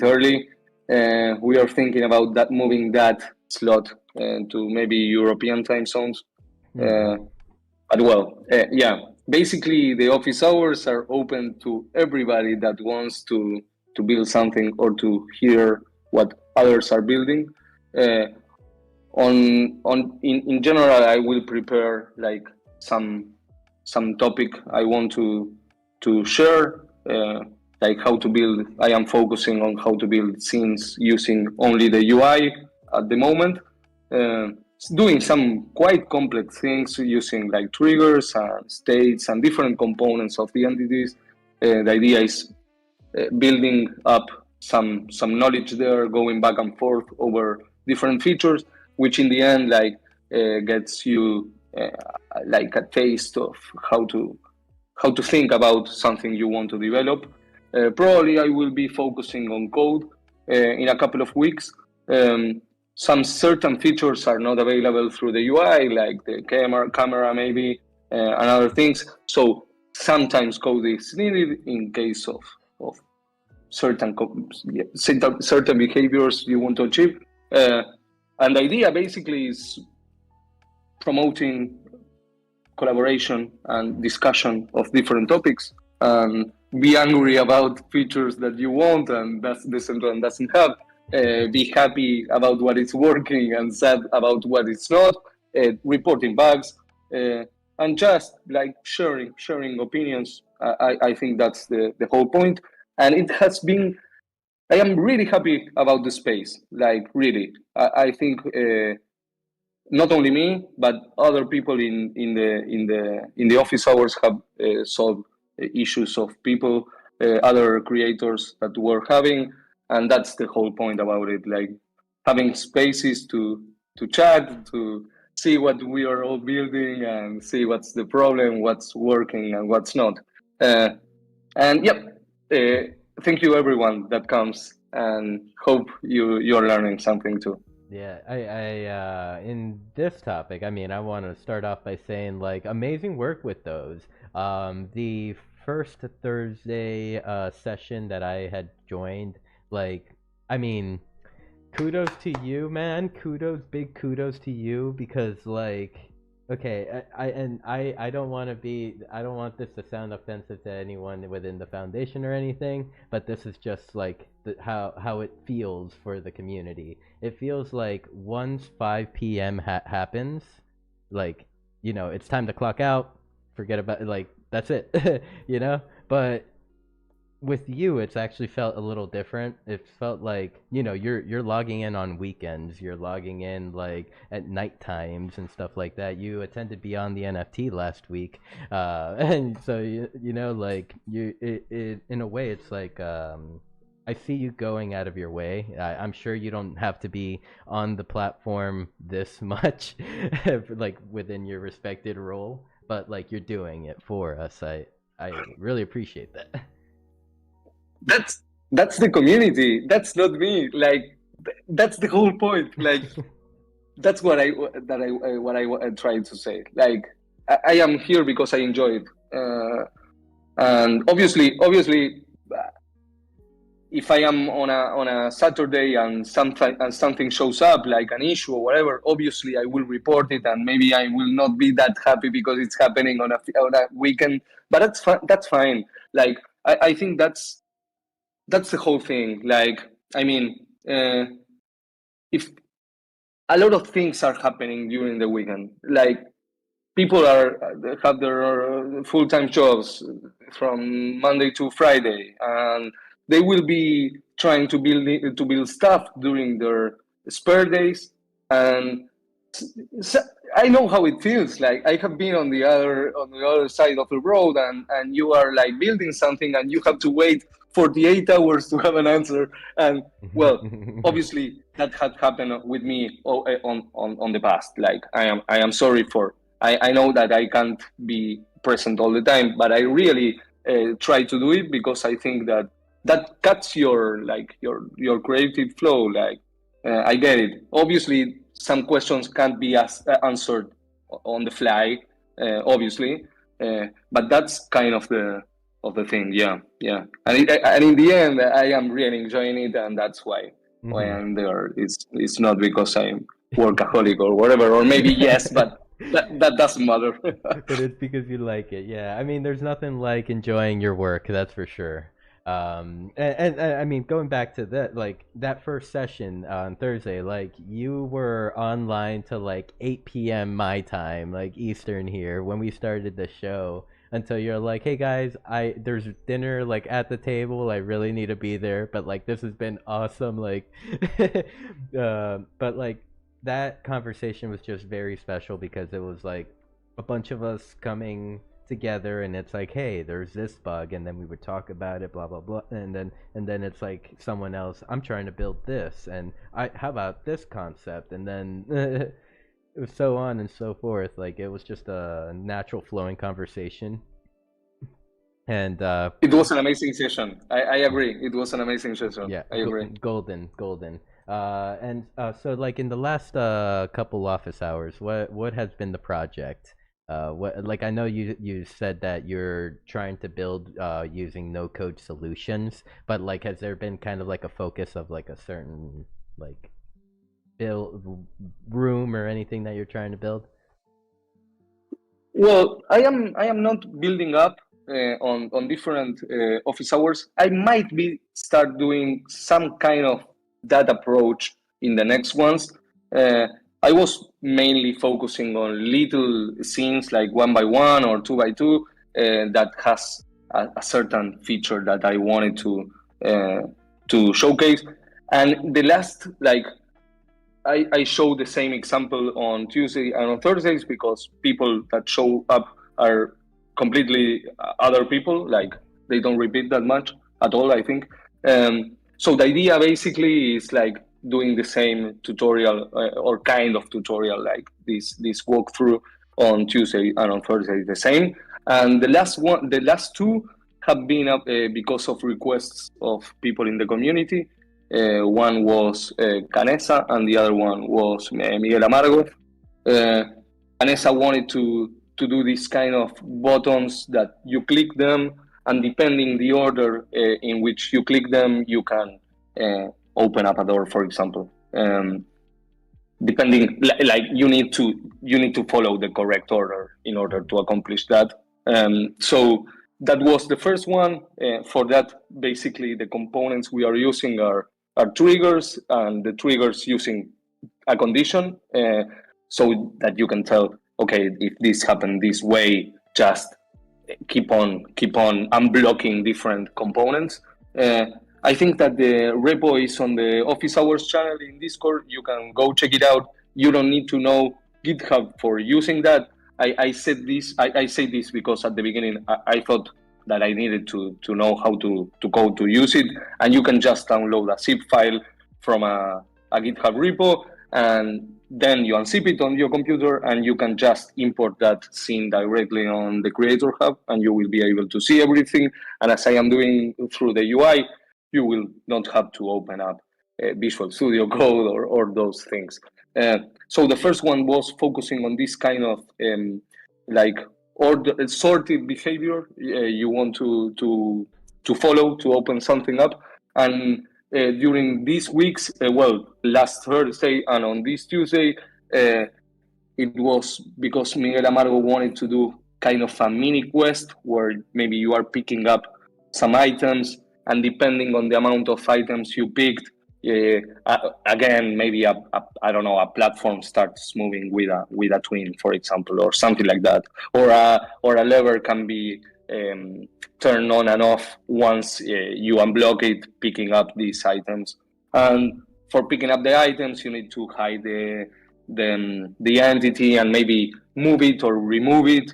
early. We are thinking about that, moving that slot to maybe European time zones. But well, yeah, basically the office hours are open to everybody that wants to build something or to hear what others are building. In general, I will prepare like some topic I want to share, like how to build. I am focusing on how to build scenes using only the UI at the moment. Doing some quite complex things using like triggers and states and different components of the entities. The idea is building up some knowledge there, going back and forth over different features, which in the end like gets you like a taste of how to think about something you want to develop. Probably I will be focusing on code in a couple of weeks. Some certain features are not available through the UI, like the camera maybe, and other things. So sometimes code is needed in case of certain behaviors you want to achieve. And the idea basically is promoting collaboration and discussion of different topics, and be angry about features that you want and that Decentraland doesn't have. Be happy about what is working and sad about what it's not. reporting bugs, and just like sharing opinions. I think that's the whole point, and it has been. I am really happy about the space. Like really, I think not only me but other people in the office hours have solved issues of people, other creators that were having, and that's the whole point about it. Like having spaces to chat, to see what we are all building, and see what's the problem, what's working, and what's not. Uh, and yep, thank you everyone that comes, and hope you're learning something too. Yeah, in this topic, I mean, I want to start off by saying like amazing work with those. The first Thursday session that I had joined, like, I mean, kudos to you, man. Kudos, big kudos to you because like okay, I don't want to be I don't want this to sound offensive to anyone within the foundation or anything, but this is just like how it feels for the community. It feels like once 5 p.m. happens, like it's time to clock out. Forget about it, like that's it, you know. But with you it's actually felt a little different. It felt like you're logging in on weekends, you're logging in like at night times and stuff like that. You attended Beyond the NFT last week, and so like it in a way it's like I see you going out of your way. I'm sure you don't have to be on the platform this much like within your respected role, but like you're doing it for us. I really appreciate that. That's the community. That's not me. Like that's the whole point. Like that's what I tried to say. Like I am here because I enjoy it, and obviously, if I am on a Saturday and something shows up like an issue or whatever, obviously I will report it, and maybe I will not be that happy because it's happening on a weekend. But that's fine. Like I think that's the whole thing. Like I mean, if a lot of things are happening during the weekend, like people have their full-time jobs from Monday to Friday, and they will be trying to build stuff during their spare days. And so I know how it feels. Like I have been on the other side of the road, and you are like building something, and you have to wait 48 hours to have an answer. And well, obviously that had happened with me on the past. Like I am sorry for. I know that I can't be present all the time, but I really try to do it because I think that cuts your creative flow. Like I get it. Obviously, some questions can't be answered on the fly, obviously, but that's kind of the thing. Yeah. And in the end, I am really enjoying it, and that's why I'm there. It's not because I'm workaholic or whatever, or maybe yes, but that doesn't matter. But it's because you like it. Yeah, I mean, there's nothing like enjoying your work, that's for sure. And I mean, going back to that, like that first session on Thursday, like you were online to like 8 p.m. my time, like Eastern here, when we started the show. Until you're like, hey guys, there's dinner like at the table. I really need to be there, but like this has been awesome. Like, but like that conversation was just very special because it was like a bunch of us coming together, and it's like, hey, there's this bug, and then we would talk about it, blah blah blah, and then it's like someone else, I'm trying to build this, and how about this concept, and then it was so on and so forth. Like it was just a natural flowing conversation, and it was an amazing session. I agree. It was an amazing session. yeah, I agree. golden. And so like in the last couple office hours, what has been the project? What, like, I know you said that you're trying to build using no code solutions, but like has there been kind of like a focus of like a certain like build room or anything that you're trying to build? Well, I am not building up on different office hours. I might be start doing some kind of that approach in the next ones. I was mainly focusing on little scenes like 1x1 or 2x2 that has a certain feature that I wanted to showcase. And the last, like, I show the same example on Tuesday and on Thursdays because people that show up are completely other people. Like, they don't repeat that much at all, I think. So the idea basically is like doing the same tutorial or kind of tutorial, like this walkthrough on Tuesday and on Thursday the same. And the last two have been up because of requests of people in the community. One was Canessa, and the other one was Miguel Amargo. Canessa wanted to do this kind of buttons that you click them, and depending the order in which you click them, you can open up a door, for example. Depending, like you need to follow the correct order in order to accomplish that. So that was the first one. For that, basically, the components we are using are triggers, and the triggers using a condition, so that you can tell, okay, if this happened this way, just keep on unblocking different components. I think that the repo is on the office hours channel in Discord. You can go check it out. You don't need to know GitHub for using that. I say this because at the beginning I thought that I needed to know how to code to use it, and you can just download a zip file from a GitHub repo, and then you unzip it on your computer, and you can just import that scene directly on the Creator Hub, and you will be able to see everything. And as I am doing through the UI, you will not have to open up Visual Studio Code or those things. So the first one was focusing on this kind of sorted behavior you want to follow to open something up. And during these weeks, last Thursday and on this Tuesday, it was because Miguel Amargo wanted to do kind of a mini quest where maybe you are picking up some items, and depending on the amount of items you picked, again, maybe a platform starts moving with a twin, for example, or something like that, or a lever can be turned on and off once you unblock it, picking up these items. And for picking up the items, you need to hide the entity and maybe move it or remove it.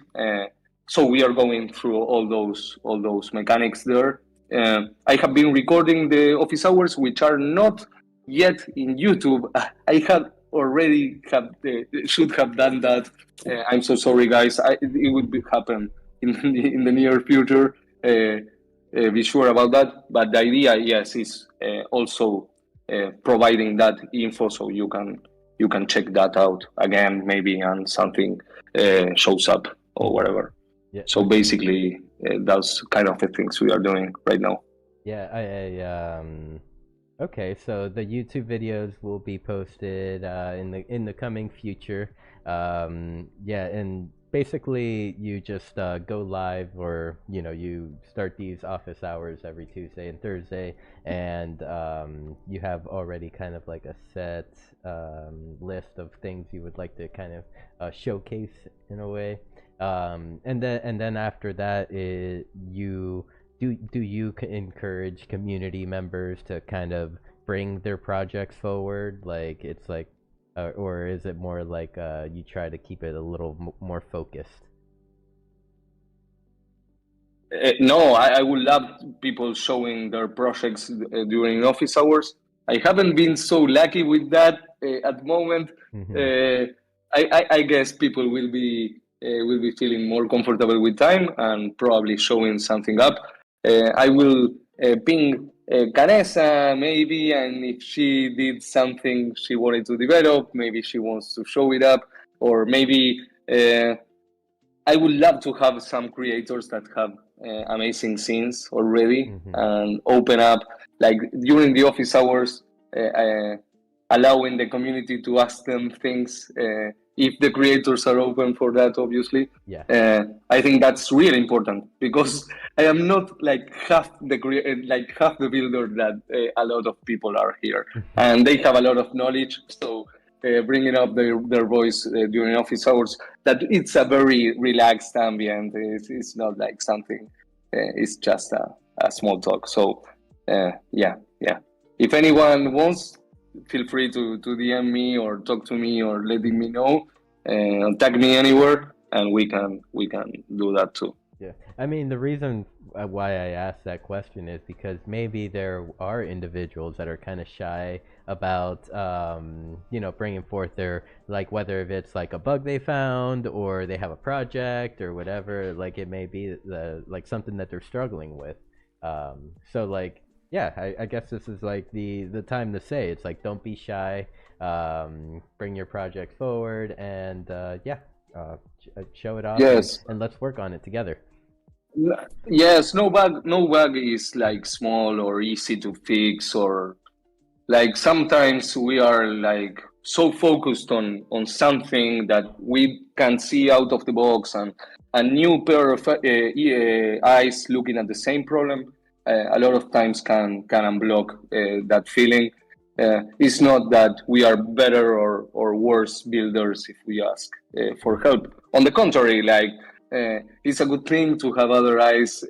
So we are going through all those mechanics there. I have been recording the office hours, which are not yet in YouTube. I should have done that. I'm so sorry, guys. It would happen in the near future. Be sure about that. But the idea, yes, is also providing that info so you can check that out again, maybe, and something shows up or whatever. Yeah. So basically, that's kind of the things we are doing right now. Yeah, okay, so the YouTube videos will be posted in the coming future. Yeah, and basically you just go live, or you start these office hours every Tuesday and Thursday, and you have already kind of like a set list of things you would like to kind of showcase in a way. And then after that, you encourage community members to kind of bring their projects forward? Like, it's like, or is it more like you try to keep it a little more focused? No, I would love people showing their projects during office hours. I haven't been so lucky with that at the moment. Mm-hmm. I guess people will be feeling more comfortable with time and probably showing something up. I will ping Canessa maybe, and if she did something she wanted to develop, maybe she wants to show it up, or maybe I would love to have some creators that have amazing scenes already, Mm-hmm. and open up, like during the office hours, allowing the community to ask them things, if the creators are open for that, obviously. Yeah. I think that's really important, because I am not like half the builder that a lot of people are here, and they have a lot of knowledge. So bringing up their voice during office hours, that it's a very relaxed ambient. It's not like something, it's just a small talk. So yeah. If anyone wants, feel free to DM me or talk to me or letting me know, tag me anywhere, and we can do that too. Yeah, I mean, the reason why I asked that question is because maybe there are individuals that are kind of shy about, bringing forth their, like, whether if it's like a bug they found or they have a project or whatever, like it may be like something that they're struggling with. So like, yeah, I guess this is like the time to say it's like, don't be shy, bring your project forward, and show it off, Yes. and let's work on it together. Yes, no bug is like small or easy to fix, or like sometimes we are like so focused on something that we can see out of the box, and a new pair of eyes looking at the same problem a lot of times can unblock that feeling. It's not that we are better or worse builders if we ask for help. On the contrary, like it's a good thing to have other eyes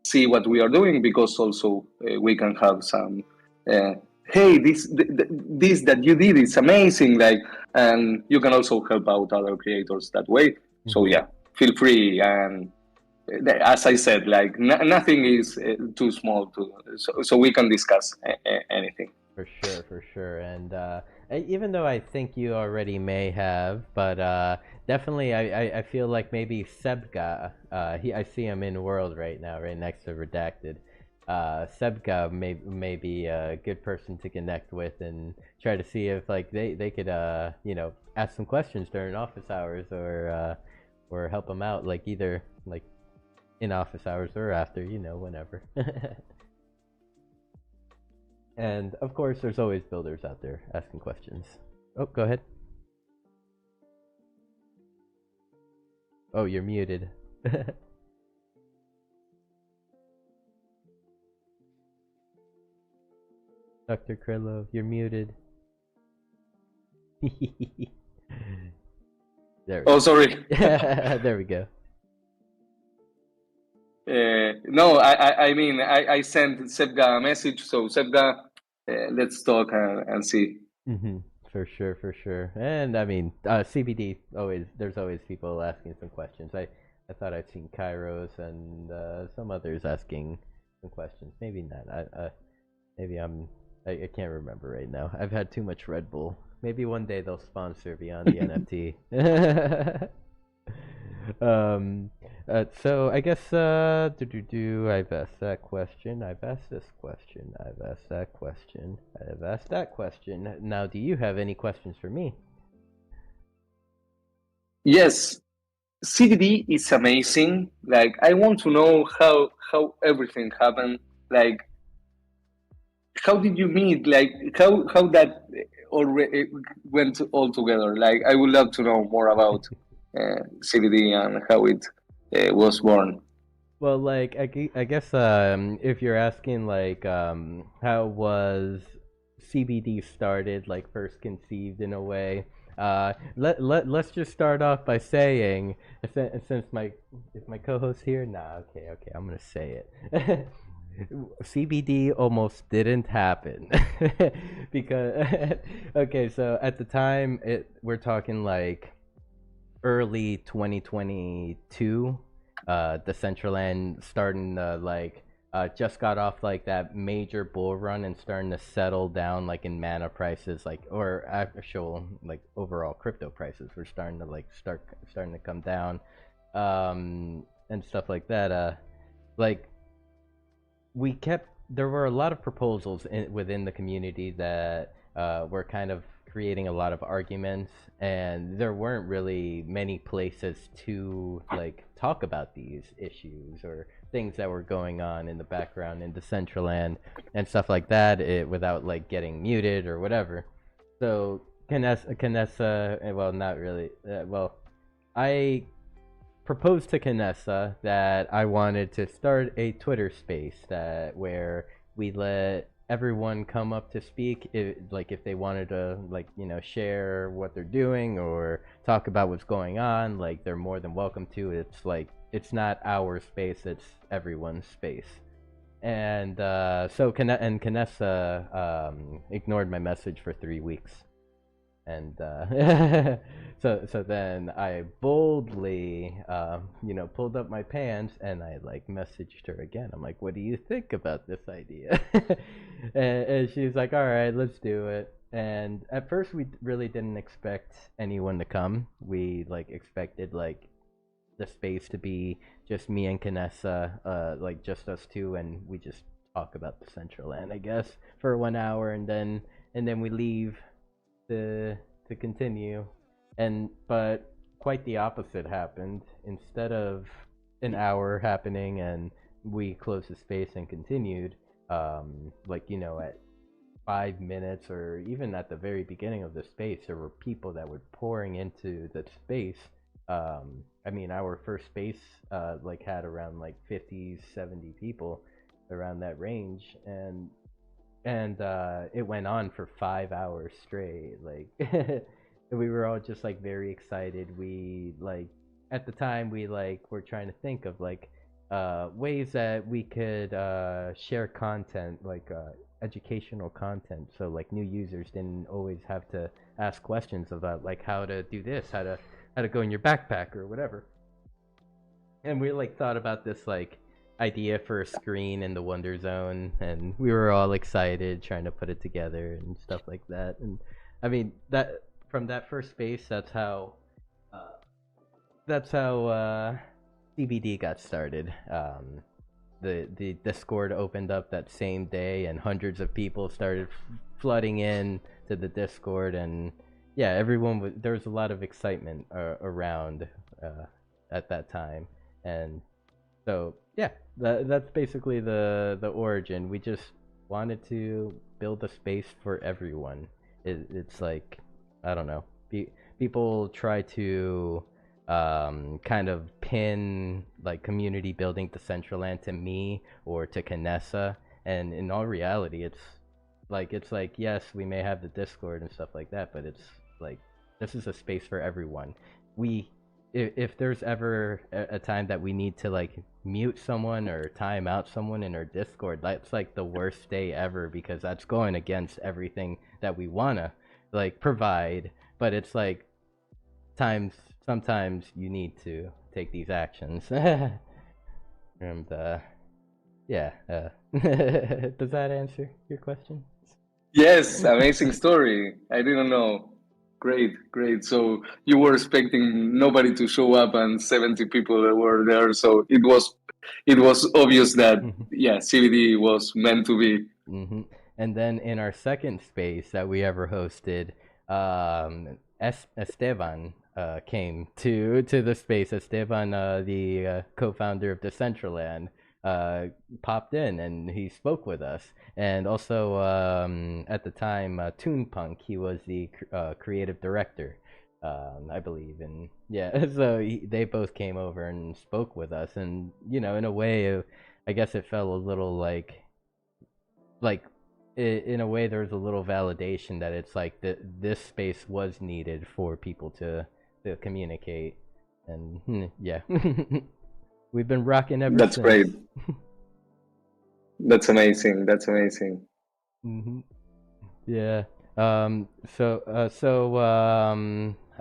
see what we are doing, because also we can have some hey, this that you did is amazing, like, and you can also help out other creators that way. So yeah, feel free. And as I said, like nothing is too small to, so we can discuss anything. For sure. And even though I think you already may have, but definitely I feel like maybe Sebga, I see him in World right now, right next to Redacted. Sebga may be a good person to connect with and try to see if like they could ask some questions during office hours, or help them out, like either like in office hours or after, whenever. And of course, there's always builders out there asking questions. Oh, go ahead. Oh, you're muted. Dr.Krillo, you're muted. There we Oh, sorry. there we go. No, I mean, I sent Sebga a message, so Sebga, let's talk and see. For sure. And I mean, CBD, there's always people asking some questions. I thought I'd seen Kairos and some others asking some questions. Maybe not. Maybe I can't remember right now. I've had too much Red Bull. Maybe one day they'll sponsor Beyond the NFT. So I guess I've asked that question. I've asked this question. I've asked that question. I've asked that question. Now, do you have any questions for me? Yes, CBD is amazing. Like, I want to know how everything happened. Like, how did you meet? Like, how that already went all together? Like, I would love to know more about CBD and how it was born. Well, like I guess if you're asking like how was CBD started, like first conceived in a way, let's just start off by saying, since is my co-host here? Nah, okay, I'm gonna say it. CBD almost didn't happen because okay, so at the time we're talking like early 2022. Decentraland starting to like just got off like that major bull run and starting to settle down like in mana prices, like, or actual like overall crypto prices were starting to like starting to come down, and stuff like that. Like there were a lot of proposals within the community that were kind of creating a lot of arguments, and there weren't really many places to like talk about these issues or things that were going on in the background in Decentraland and stuff like that, without like getting muted or whatever. So Canessa, well, not really. I proposed to Canessa that I wanted to start a Twitter space where we let everyone come up to speak, if they wanted to, share what they're doing or talk about what's going on, like they're more than welcome to. It's like it's not our space, it's everyone's space. And Canessa ignored my message for 3 weeks. And so then I boldly, pulled up my pants and I messaged her again. I'm like, "What do you think about this idea?" and she's like, "All right, let's do it." And at first, we really didn't expect anyone to come. We expected the space to be just me and Canessa, just us two, and we just talk about the Decentraland, I guess, for 1 hour, and then we leave to continue. But quite the opposite happened. Instead of an hour happening and we closed the space and continued, at 5 minutes, or even at the very beginning of the space, there were people that were pouring into the space. Our first space had around 50, 70 people, around that range, and it went on for 5 hours straight. We were all just very excited. We at the time we were trying to think of ways that we could share content, educational content, so new users didn't always have to ask questions about how to do this, how to go in your backpack or whatever. And we thought about this idea for a screen in the Wonder Zone, and we were all excited trying to put it together and stuff like that. And that from that first space, that's how CBD got started. The Discord opened up that same day, and hundreds of people started flooding in to the Discord, and yeah, there was a lot of excitement around at that time. And so yeah, that's basically the origin. We just wanted to build a space for everyone. It's I don't know, people try to kind of pin community building to Decentraland to me or to Canessa, and in all reality, it's yes, we may have the Discord and stuff like that, but it's this is a space for everyone. If there's ever a time that we need to mute someone or time out someone in our Discord, that's the worst day ever, because that's going against everything that we wanna provide. But it's sometimes you need to take these actions. And yeah, does that answer your question? Yes, amazing story. I didn't know. Great. So you were expecting nobody to show up, and 70 people that were there. So it was obvious that CBD was meant to be. Mm-hmm. And then in our second space that we ever hosted, Esteban came to the space. Esteban, the co-founder of Decentraland, popped in and he spoke with us. And also at the time, Toonpunk, he was the creative director, I believe. And yeah, so they both came over and spoke with us. And in a way, I guess it felt a little in a way there was a little validation that it's this space was needed for people to communicate. And yeah. We've been rocking ever That's since. great. That's amazing. Mm-hmm. Yeah. I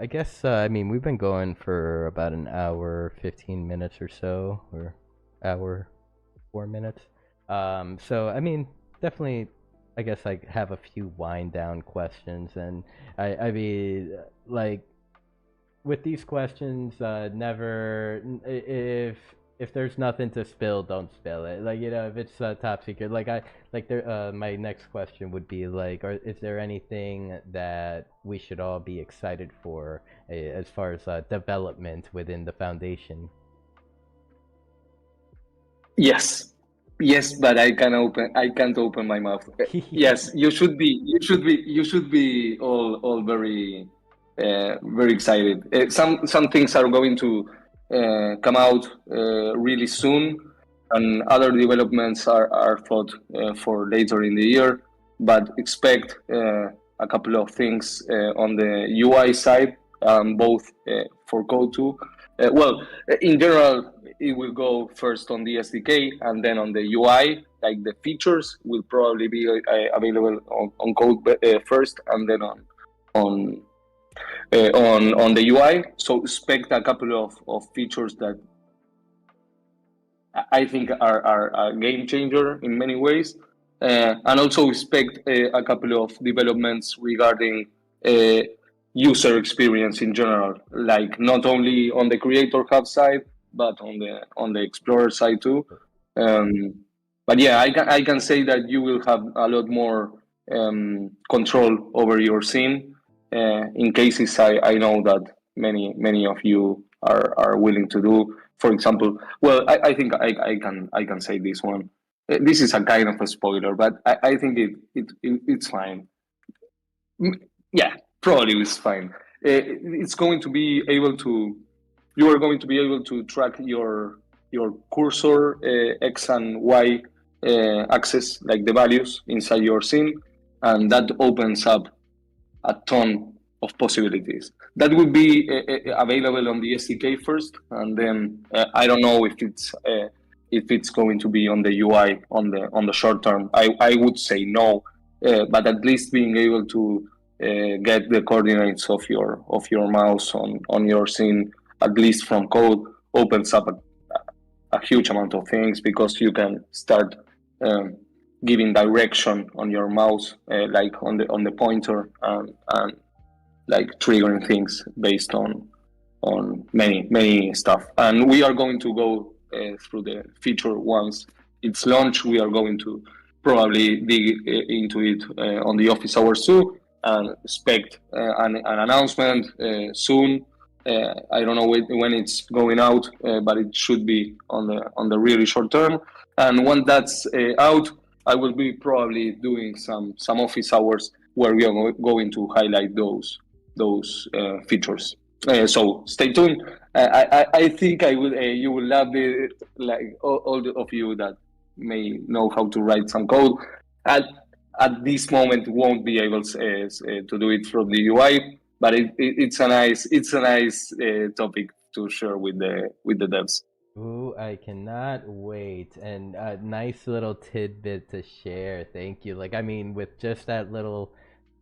guess we've been going for about an hour, 15 minutes or so, or hour, 4 minutes. Definitely, I guess I have a few wind down questions, and with these questions, never, if there's nothing to spill, don't spill it. If it's top secret, my next question would be is there anything that we should all be excited for as far as development within the foundation? Yes, but I can't open my mouth. Yes, you should be all very excited. Some things are going to come out really soon. and other developments are thought for later in the year. But expect a couple of things on the UI side, both for Code 2. In general, it will go first on the SDK and then on the UI. Like the features will probably be available on Code first, and then on on the UI. So expect a couple of features that I think are a game changer in many ways, and also expect a couple of developments regarding user experience in general, like not only on the Creator Hub side, but on the Explorer side too. But yeah, I can say that you will have a lot more control over your scene in cases I know that many of you are willing to do. For example, I think I can say this one. This is a kind of a spoiler, but I think it's fine. Yeah, probably it's fine. It's going to be able to. You are going to be able to track your cursor X and Y axis, like the values inside your scene, and that opens up a ton of possibilities. That would be available on the SDK first, and then I don't know if it's going to be on the UI on the short term. I would say no, but at least being able to get the coordinates of your mouse on your scene, at least from code, opens up a huge amount of things, because you can start giving direction on your mouse, like on the pointer, and like triggering things based on many stuff. And we are going to go through the feature once it's launched. We are going to probably dig into it on the office hours too, and expect an announcement soon. I don't know when it's going out, but it should be on the really short term. And when that's out, I will be probably doing some office hours where we are going to highlight those features. So stay tuned. I think you will love it. Like all of you that may know how to write some code, at this moment won't be able to do it from the UI. But it's a nice topic to share with the devs. Ooh, I cannot wait. And a nice little tidbit to share. Thank you. Like, I mean, with just that little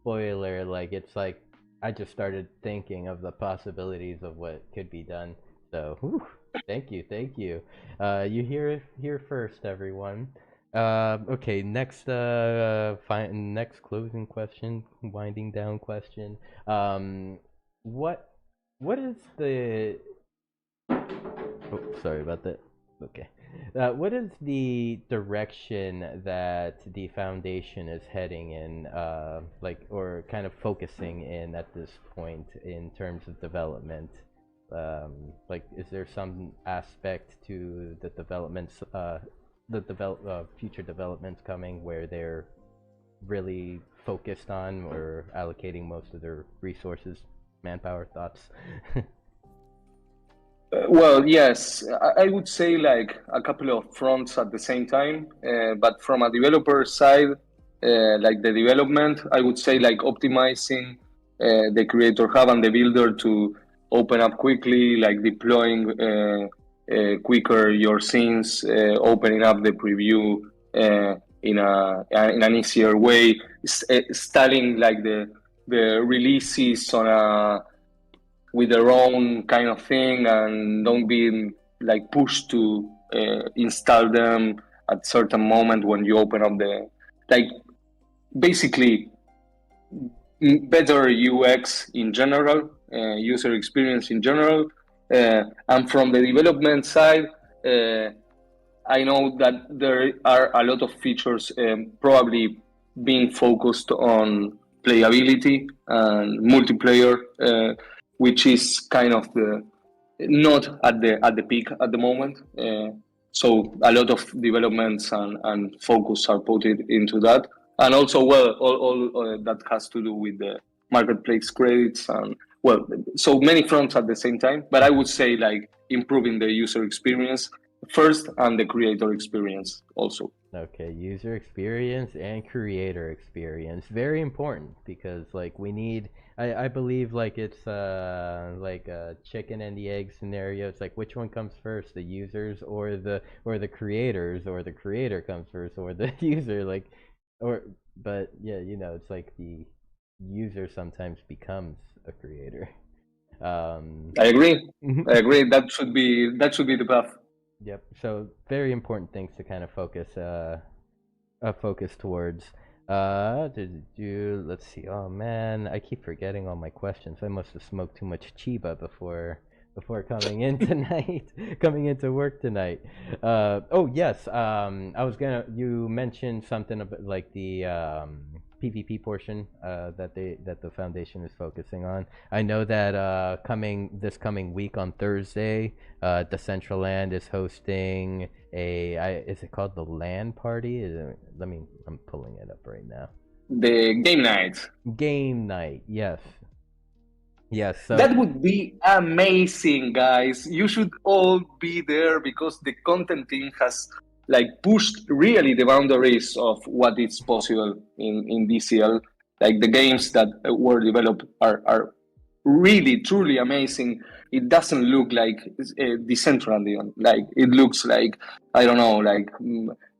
spoiler, like, it's like I just started thinking of the possibilities of what could be done. So, whew, thank you, thank you. You hear it here first, everyone. Okay, next, next closing question, winding down question. What, what is the Oh, sorry about that. Okay. What is the direction that the foundation is heading in, like, or kind of focusing in at this point in terms of development? Like, is there some aspect to the developments, future developments coming where they're really focused on or allocating most of their resources, manpower, thoughts? Well, yes, I would say like a couple of fronts at the same time. But from a developer side, like the development, I would say like optimizing the Creator Hub and the Builder to open up quickly, like deploying quicker your scenes, opening up the preview in an easier way, styling like the releases on a with their own kind of thing, and don't be like pushed to install them at certain moment when you open up the, like, basically better UX in general, user experience in general. And from the development side, I know that there are a lot of features probably being focused on playability and multiplayer, which is kind of the not at the peak at the moment. So a lot of developments and focus are put into that, and also all that has to do with the marketplace credits, and so many fronts at the same time. But I would say like improving the user experience first, and the creator experience also. Okay, user experience and creator experience. Very important because like we need I believe like it's like a chicken and the egg scenario. It's like which one comes first, the users or the creators, or the creator comes first or the user, like or but yeah, you know, it's like the user sometimes becomes a creator. I agree. I agree. That should be the path. Yep. So very important things to kind of focus towards. Let's see. Oh man, I keep forgetting all my questions. I must have smoked too much chiba before coming in tonight, coming into work tonight. Oh yes. I was gonna. You mentioned something about like the PvP portion that the foundation is focusing on. I know that this coming week on Thursday, Decentraland is hosting is it called the LAN party? I'm pulling it up right now. The game night. Game night, yes. Yes, so That would be amazing, guys. You should all be there because the content team has like pushed really the boundaries of what is possible in DCL. Like the games that were developed are really truly amazing. It doesn't look like Decentraland. Like it looks like, I don't know, like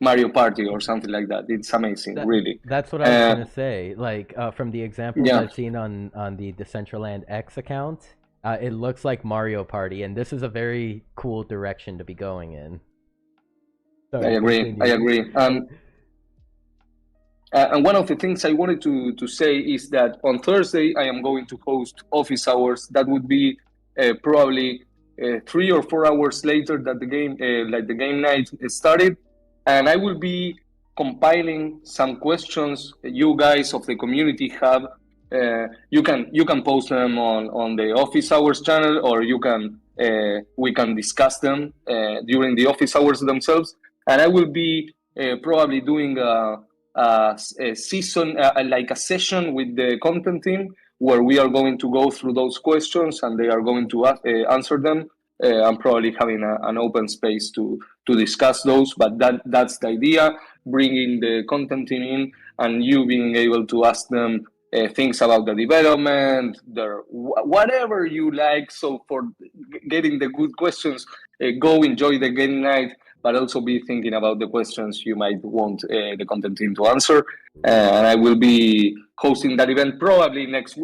Mario Party or something like that. It's amazing, really. that's what I was gonna say. Like from the examples Yeah. I've seen on the Decentraland X account, it looks like Mario Party, and this is a very cool direction to be going in. I agree. I agree. And one of the things I wanted to say is that on Thursday I am going to host office hours. That would be probably 3 or 4 hours later that the game, like the game night, started, and I will be compiling some questions you guys of the community have. You can post them on the office hours channel, or you can we can discuss them during the office hours themselves. And I will be probably doing a season, like a session with the content team, where we are going to go through those questions and they are going to answer them. I'm probably having an open space to discuss those, but that's the idea: bringing the content team in and you being able to ask them things about the development, their whatever you like. So for getting the good questions, go enjoy the game night, but also be thinking about the questions you might want the content team to answer. And I will be hosting that event probably next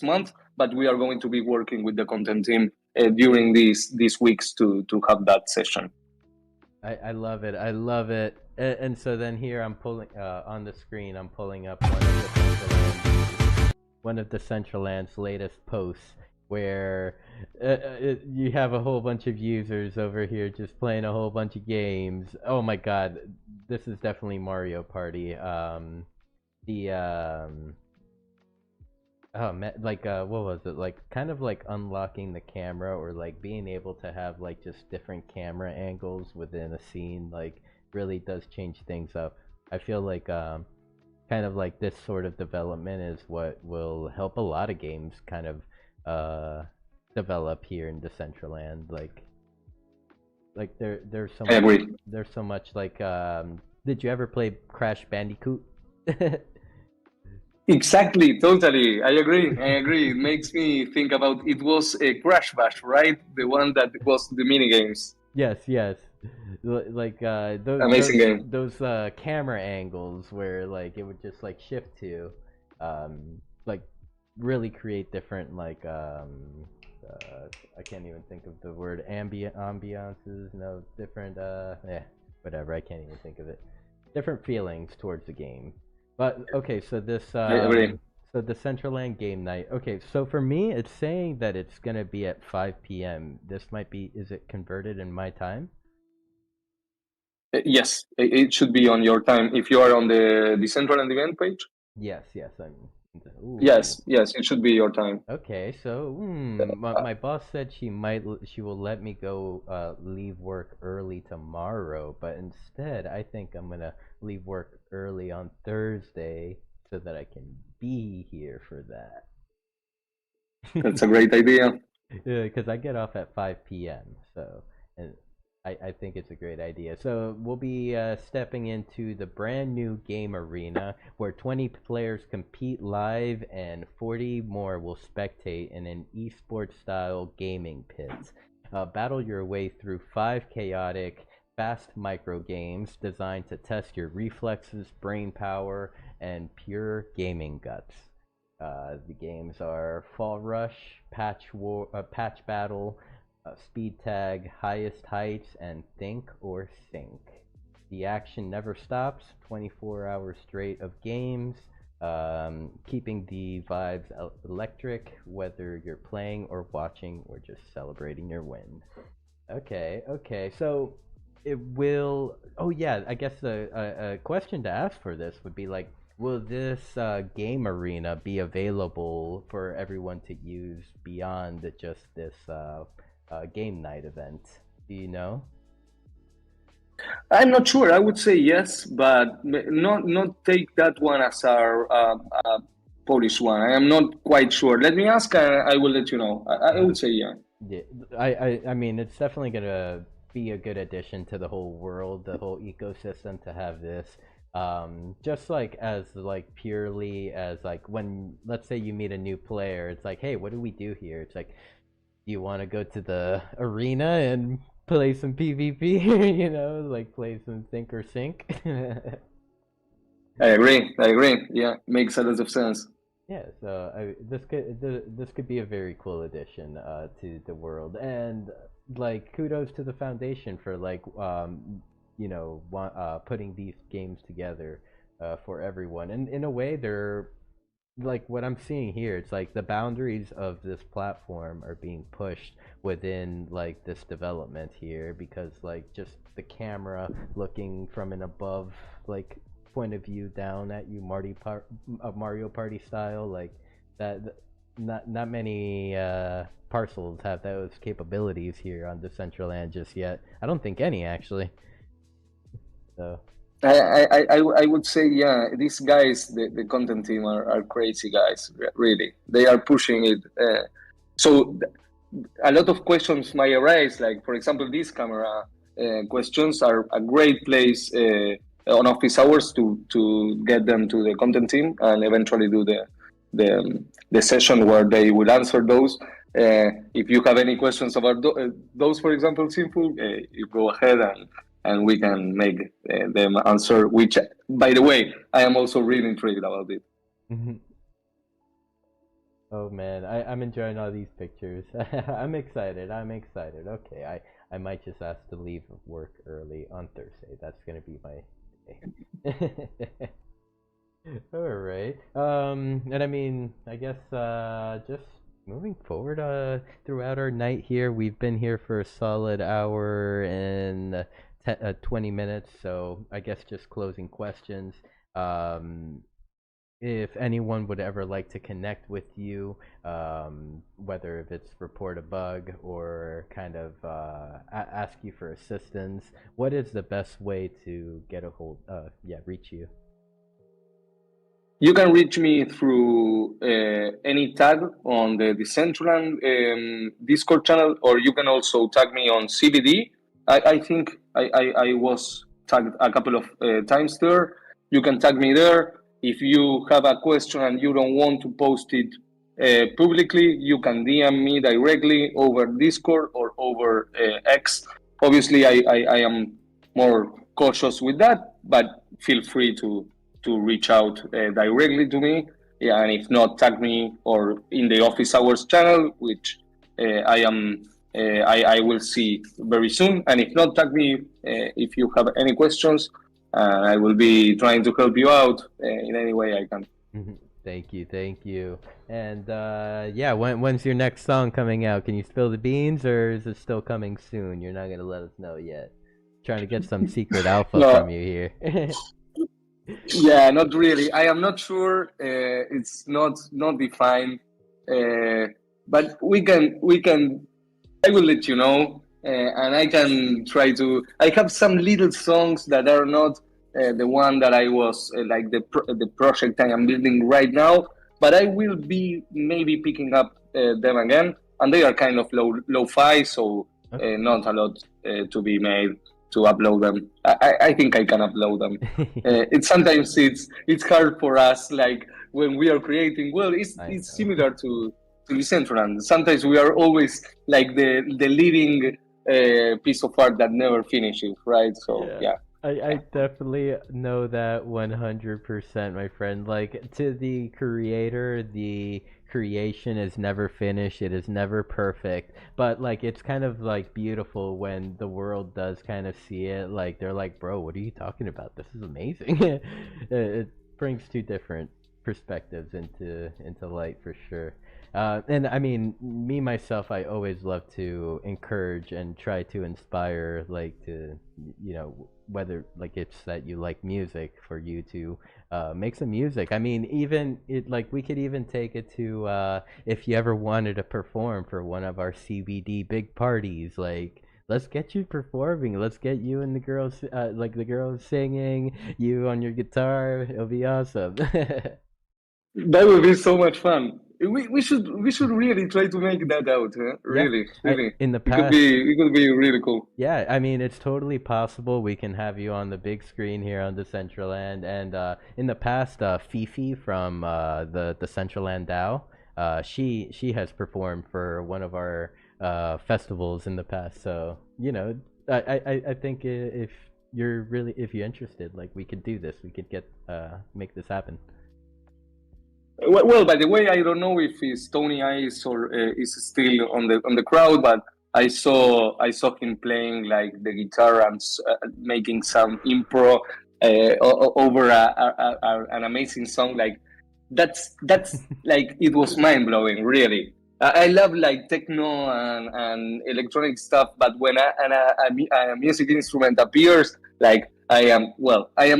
month, but we are going to be working with the content team during these weeks to have that session. I love it. I love it. And so then here I'm pulling on the screen. I'm pulling up one of the Decentraland's latest posts where you have a whole bunch of users over here just playing a whole bunch of games. Oh my god, this is definitely Mario Party. Oh man, like what was it? Like kind of like unlocking the camera, or like being able to have like just different camera angles within a scene, like really does change things up. I feel like kind of like this sort of development is what will help a lot of games kind of develop here in Decentraland. Like there's so I agree. there's so much like did you ever play Crash Bandicoot? Exactly, totally. I agree. I agree. It makes me think about, it was a Crash Bash, right? The one that was the mini games. Yes, yes. Like Amazing game. those camera angles where like it would just like shift to like really create different like I can't even think of the word, ambiances, no, different whatever, I can't even think of it. Different feelings towards the game. But okay, so this I agree. so the Decentraland game night. Okay, so for me, it's saying that it's gonna be at 5 p.m. This might be. Is it converted in my time? Yes, it should be on your time. If you are on the Decentraland event page, Yes, yes. I'm. Ooh. yes, it should be your time. Okay, so my boss said she will let me go leave work early tomorrow, but instead I think I'm gonna leave work early on Thursday so that I can be here for that. That's a great idea. Yeah, because I get off at 5 p.m. So and I think it's a great idea. So we'll be stepping into the brand new game arena where 20 players compete live and 40 more will spectate in an esports style gaming pit. Battle your way through 5 chaotic, fast micro games designed to test your reflexes, brain power, and pure gaming guts. The games are Fall Rush, Patch Battle, Speed Tag, Highest Heights, and Think or Sink. The action never stops, 24 hours straight of games, keeping the vibes electric, whether you're playing or watching or just celebrating your win. Okay, so it will. Oh, yeah, I guess a question to ask for this would be like, will this game arena be available for everyone to use beyond just this game night event? Do you know? I'm not sure. I would say yes, but not take that one as our Polish one. I am not quite sure. Let me ask, and I will let you know. I would say yeah. Yeah, I mean, it's definitely gonna be a good addition to the whole world, the whole ecosystem to have this. Just like as like purely as like when let's say you meet a new player, it's like, hey, what do we do here? It's like, do you want to go to the arena and play some PvP? You know, like play some Think or Sink. I agree. Yeah, makes a lot of sense. Yeah, so this could be a very cool addition to the world, and like kudos to the foundation for like putting these games together for everyone. And in a way, they're like what I'm seeing here. It's like the boundaries of this platform are being pushed within like this development here because like just the camera looking from an above like point of view down at you, Mario Party style, like that. Not many parcels have those capabilities here on Decentraland just yet. I don't think any actually. So. I would say yeah. These guys, the content team, are crazy guys. Really, they are pushing it. So a lot of questions might arise. Like for example, this camera questions are a great place on office hours to get them to the content team and eventually do the session where they will answer those. If you have any questions about those, for example, Sinful, you go ahead and we can make them answer. Which, by the way, I am also really intrigued about it. Oh man, I'm enjoying all these pictures. I'm excited. Okay, I might just ask to leave work early on Thursday. That's gonna be my day. All right. And I mean, I guess just moving forward throughout our night here, we've been here for a solid hour and 20 minutes. So I guess just closing questions. If anyone would ever like to connect with you, whether if it's report a bug or kind of ask you for assistance, what is the best way to get a hold? Reach you. You can reach me through any tag on the Decentraland Discord channel, or you can also tag me on CBD. I think I was tagged a couple of times there. You can tag me there. If you have a question and you don't want to post it publicly, you can DM me directly over Discord or over X. Obviously, I am more cautious with that, but feel free to reach out directly to me. Yeah, and if not, tag me or in the office hours channel, which I will see very soon. And if not, tag me if you have any questions. I will be trying to help you out in any way I can. Thank you. And when's your next song coming out? Can you spill the beans, or is it still coming soon? You're not gonna let us know yet. Trying to get some secret alpha from you here. Yeah, not really. I am not sure. It's not defined, but we can. I will let you know, and I can try to. I have some little songs that are not the one that I was like the project I am building right now, but I will be maybe picking up them again, and they are kind of lo-fi, so not a lot to be made to upload them. I think I can upload them. It's hard for us, like when we are creating. Well, it's similar to Decentraland. Sometimes we are always like the living piece of art that never finishes, right? So yeah. I definitely know that 100%, my friend. Like, to the creator, the creation is never finished, it is never perfect. But, like, it's kind of, like, beautiful when the world does kind of see it. Like, they're like, bro, what are you talking about? This is amazing. It brings two different perspectives into light for sure. And I mean, me myself, I always love to encourage and try to inspire, like, to, you know, whether like it's that you like music, for you to make some music. I mean, even it, like, we could even take it to if you ever wanted to perform for one of our CBD big parties, like, let's get you performing. Let's get you and the girls, like the girls singing, you on your guitar. It'll be awesome. That would be so much fun. We should really try to make that out. Huh? Yeah, Really, really. in the It could past. be really cool. Yeah, I mean, it's totally possible. We can have you on the big screen here on Decentraland. And in the past, Fifi from the Decentraland DAO, she has performed for one of our festivals in the past. So, you know, I think if if you're interested, like, we could do this. We could make this happen. Well, by the way, I don't know if it's Tony Ice or is still on the crowd, but I saw him playing like the guitar and making some impro over an amazing song. Like that's like it was mind blowing, really. I love like techno and electronic stuff, but when a music instrument appears, like I am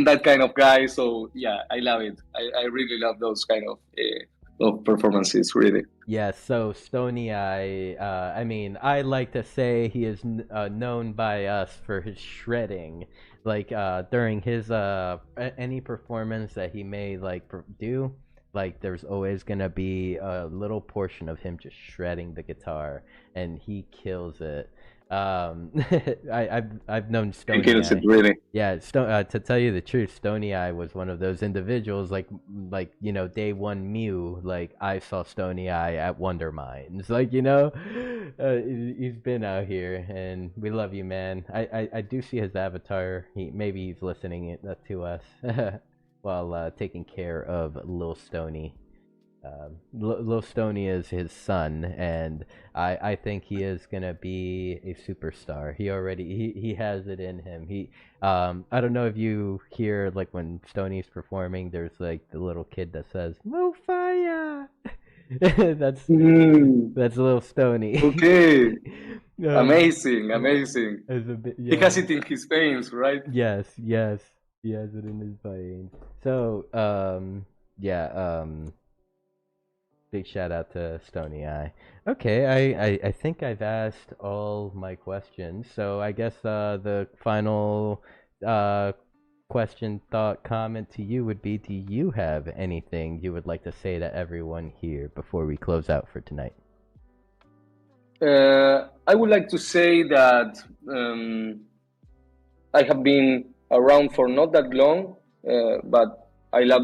that kind of guy. So yeah, I love it. I really love those kind of performances, really. Yeah, so Stony Eye, I mean, I like to say he is known by us for his shredding. Like, during his any performance that he may like do, like, there's always gonna be a little portion of him just shredding the guitar, and he kills it. I've known He Stony kills it, Eye. really. Yeah, to tell you the truth, Stony Eye was one of those individuals. Like, you know, day one Mew. Like, I saw Stony Eye at Wonder Mines. Like, you know, he's been out here, and we love you, man. I do see his avatar. Maybe he's listening to us while taking care of Lil Stony. Lil Stony is his son, and I think he is gonna be a superstar. He has it in him. I don't know if you hear, like, when Stoney's performing, there's like the little kid that says "Mo fire." that's Mm, that's Lil Stony. okay, um, amazing, amazing. as a bit, He yeah. has it in his veins, right? Yes, yes, he has it in his veins. So, yeah, big shout out to Stony Eye. Okay, I think I've asked all my questions. So I guess the final uh, question, thought, comment to you would be: do you have anything you would like to say to everyone here before we close out for tonight? I would like to say that I have been around for not that long, but I love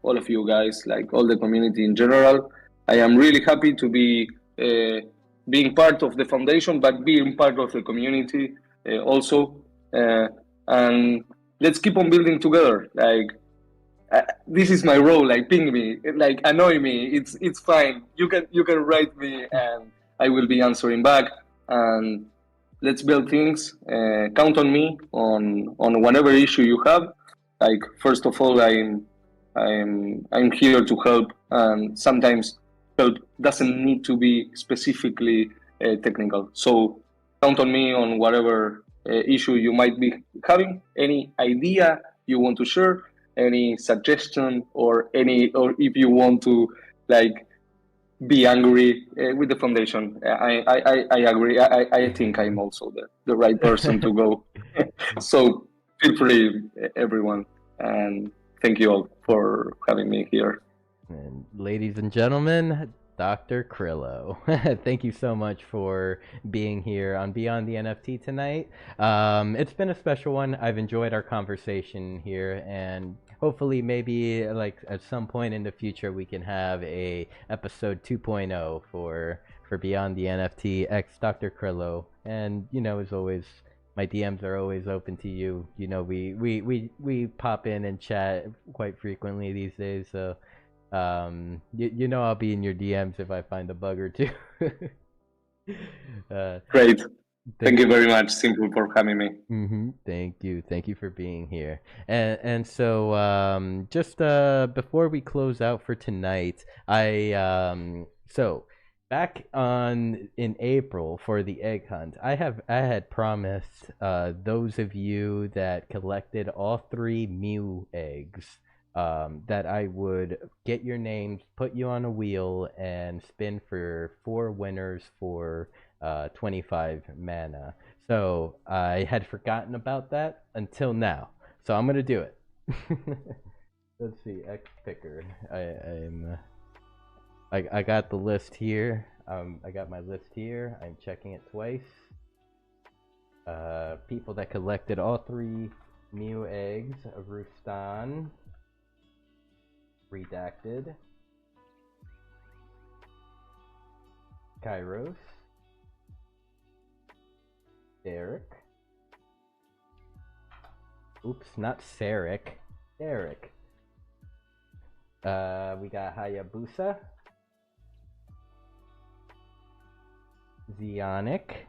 all of you guys, like all the community in general. I am really happy to be being part of the foundation, but being part of the community also. And let's keep on building together. Like this is my role. Like ping me, like annoy me. It's fine. You can write me, and I will be answering back. And let's build things. Count on me on whatever issue you have. Like first of all, I'm here to help, and sometimes help doesn't need to be specifically technical. So count on me on whatever issue you might be having. Any idea you want to share, any suggestion, or if you want to like be angry with the foundation. I agree. I think I'm also the right person to go. So feel free, everyone, and thank you all for having me here. And ladies and gentlemen, Dr.Krillo. Thank you so much for being here on Beyond the NFT tonight. It's been a special one. I've enjoyed our conversation here, and hopefully, maybe like at some point in the future, we can have a episode 2.0 for Beyond the NFT X Dr. Krillo. And as always, my DMs are always open to you. We pop in and chat quite frequently these days, so I'll be in your DMs if I find a bug or two. Great. Thank you very much, Simple, for having me. Thank you for being here. And so just before we close out for tonight, so back in April for the egg hunt, I had promised those of you that collected all 3 Mew eggs that I would get your names, put you on a wheel, and spin for 4 winners for 25 mana. So I had forgotten about that until now. So I'm gonna do it. Let's see, X picker. I got the list here. I got my list here. I'm checking it twice. People that collected all 3 Mew eggs: Rustan, Redacted, Kairos, Derek. Oops, not Sarek. Derek. We got Hayabusa, Zionic,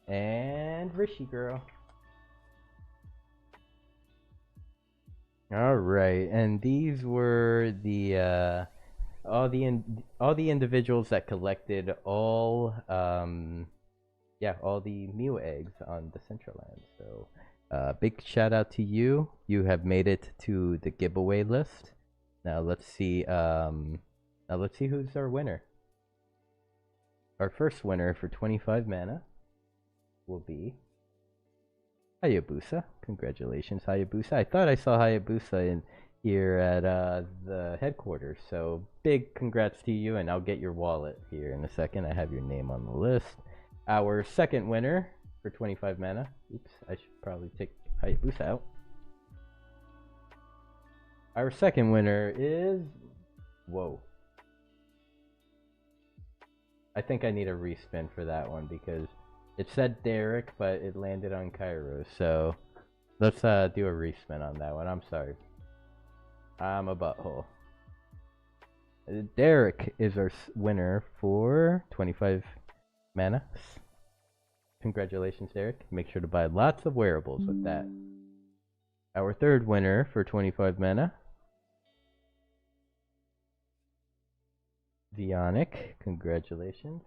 and Rishi Girl. All right, and these were the all the individuals that collected all the Mew eggs on Decentraland. So big shout out to you. You have made it to the giveaway list. Now let's see who's our winner. Our first winner for 25 mana will be Hayabusa. Congratulations, Hayabusa. I thought I saw Hayabusa in here at the headquarters, so big congrats to you, and I'll get your wallet here in a second. I have your name on the list. Our second winner for 25 mana. Oops, I should probably take Hayabusa out. Our second winner is... Whoa. I think I need a respin for that one because it said Derek, but it landed on Cairo. So let's do a respin on that one. I'm sorry. I'm a butthole. Derek is our winner for 25 mana. Congratulations, Derek. Make sure to buy lots of wearables with that. Our third winner for 25 mana, Zionic. Congratulations.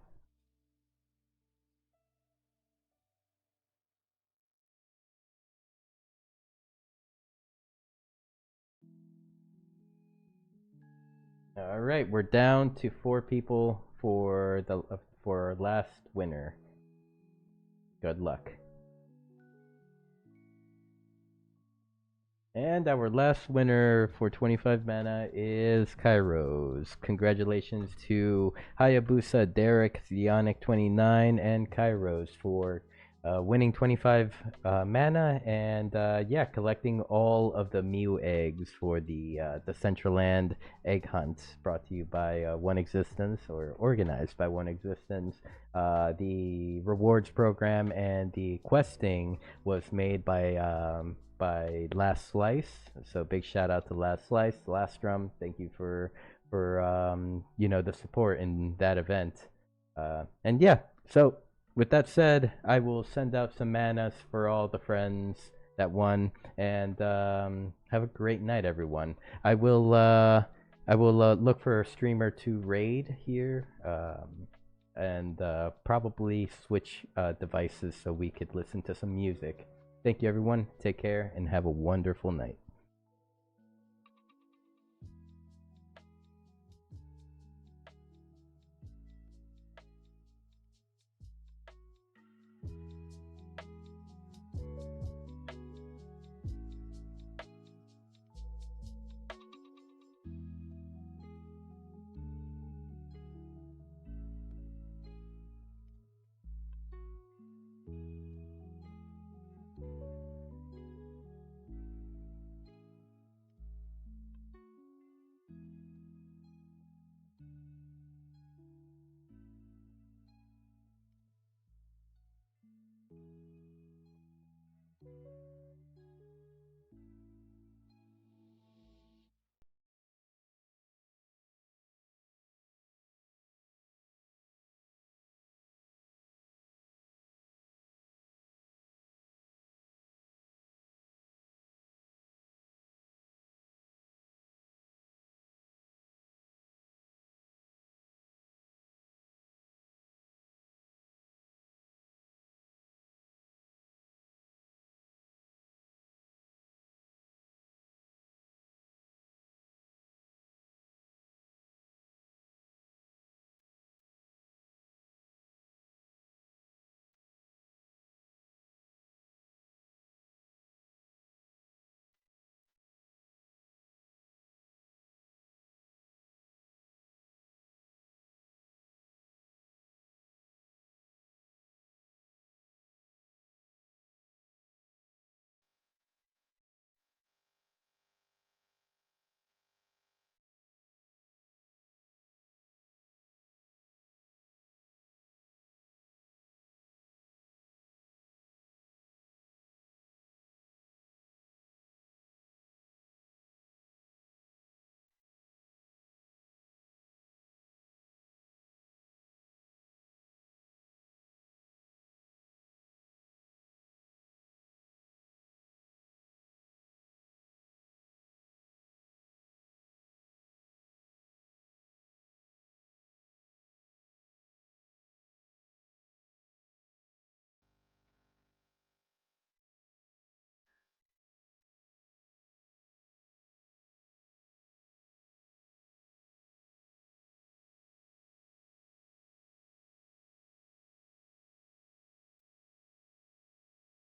All right, we're down to 4 people for our last winner. Good luck. And our last winner for 25 mana is Kairos. Congratulations to Hayabusa, Derek, Zionic29, and Kairos for winning 25 mana and collecting all of the Mew eggs for the Decentraland egg hunt brought to you by One Existence, or organized by One Existence. The rewards program and the questing was made by Last Slice, so big shout out to Last Slice, Last Drum. Thank you for the support in that event. And yeah, so with that said, I will send out some manas for all the friends that won, and have a great night, everyone. I will look for a streamer to raid here, and probably switch devices so we could listen to some music. Thank you, everyone. Take care and have a wonderful night.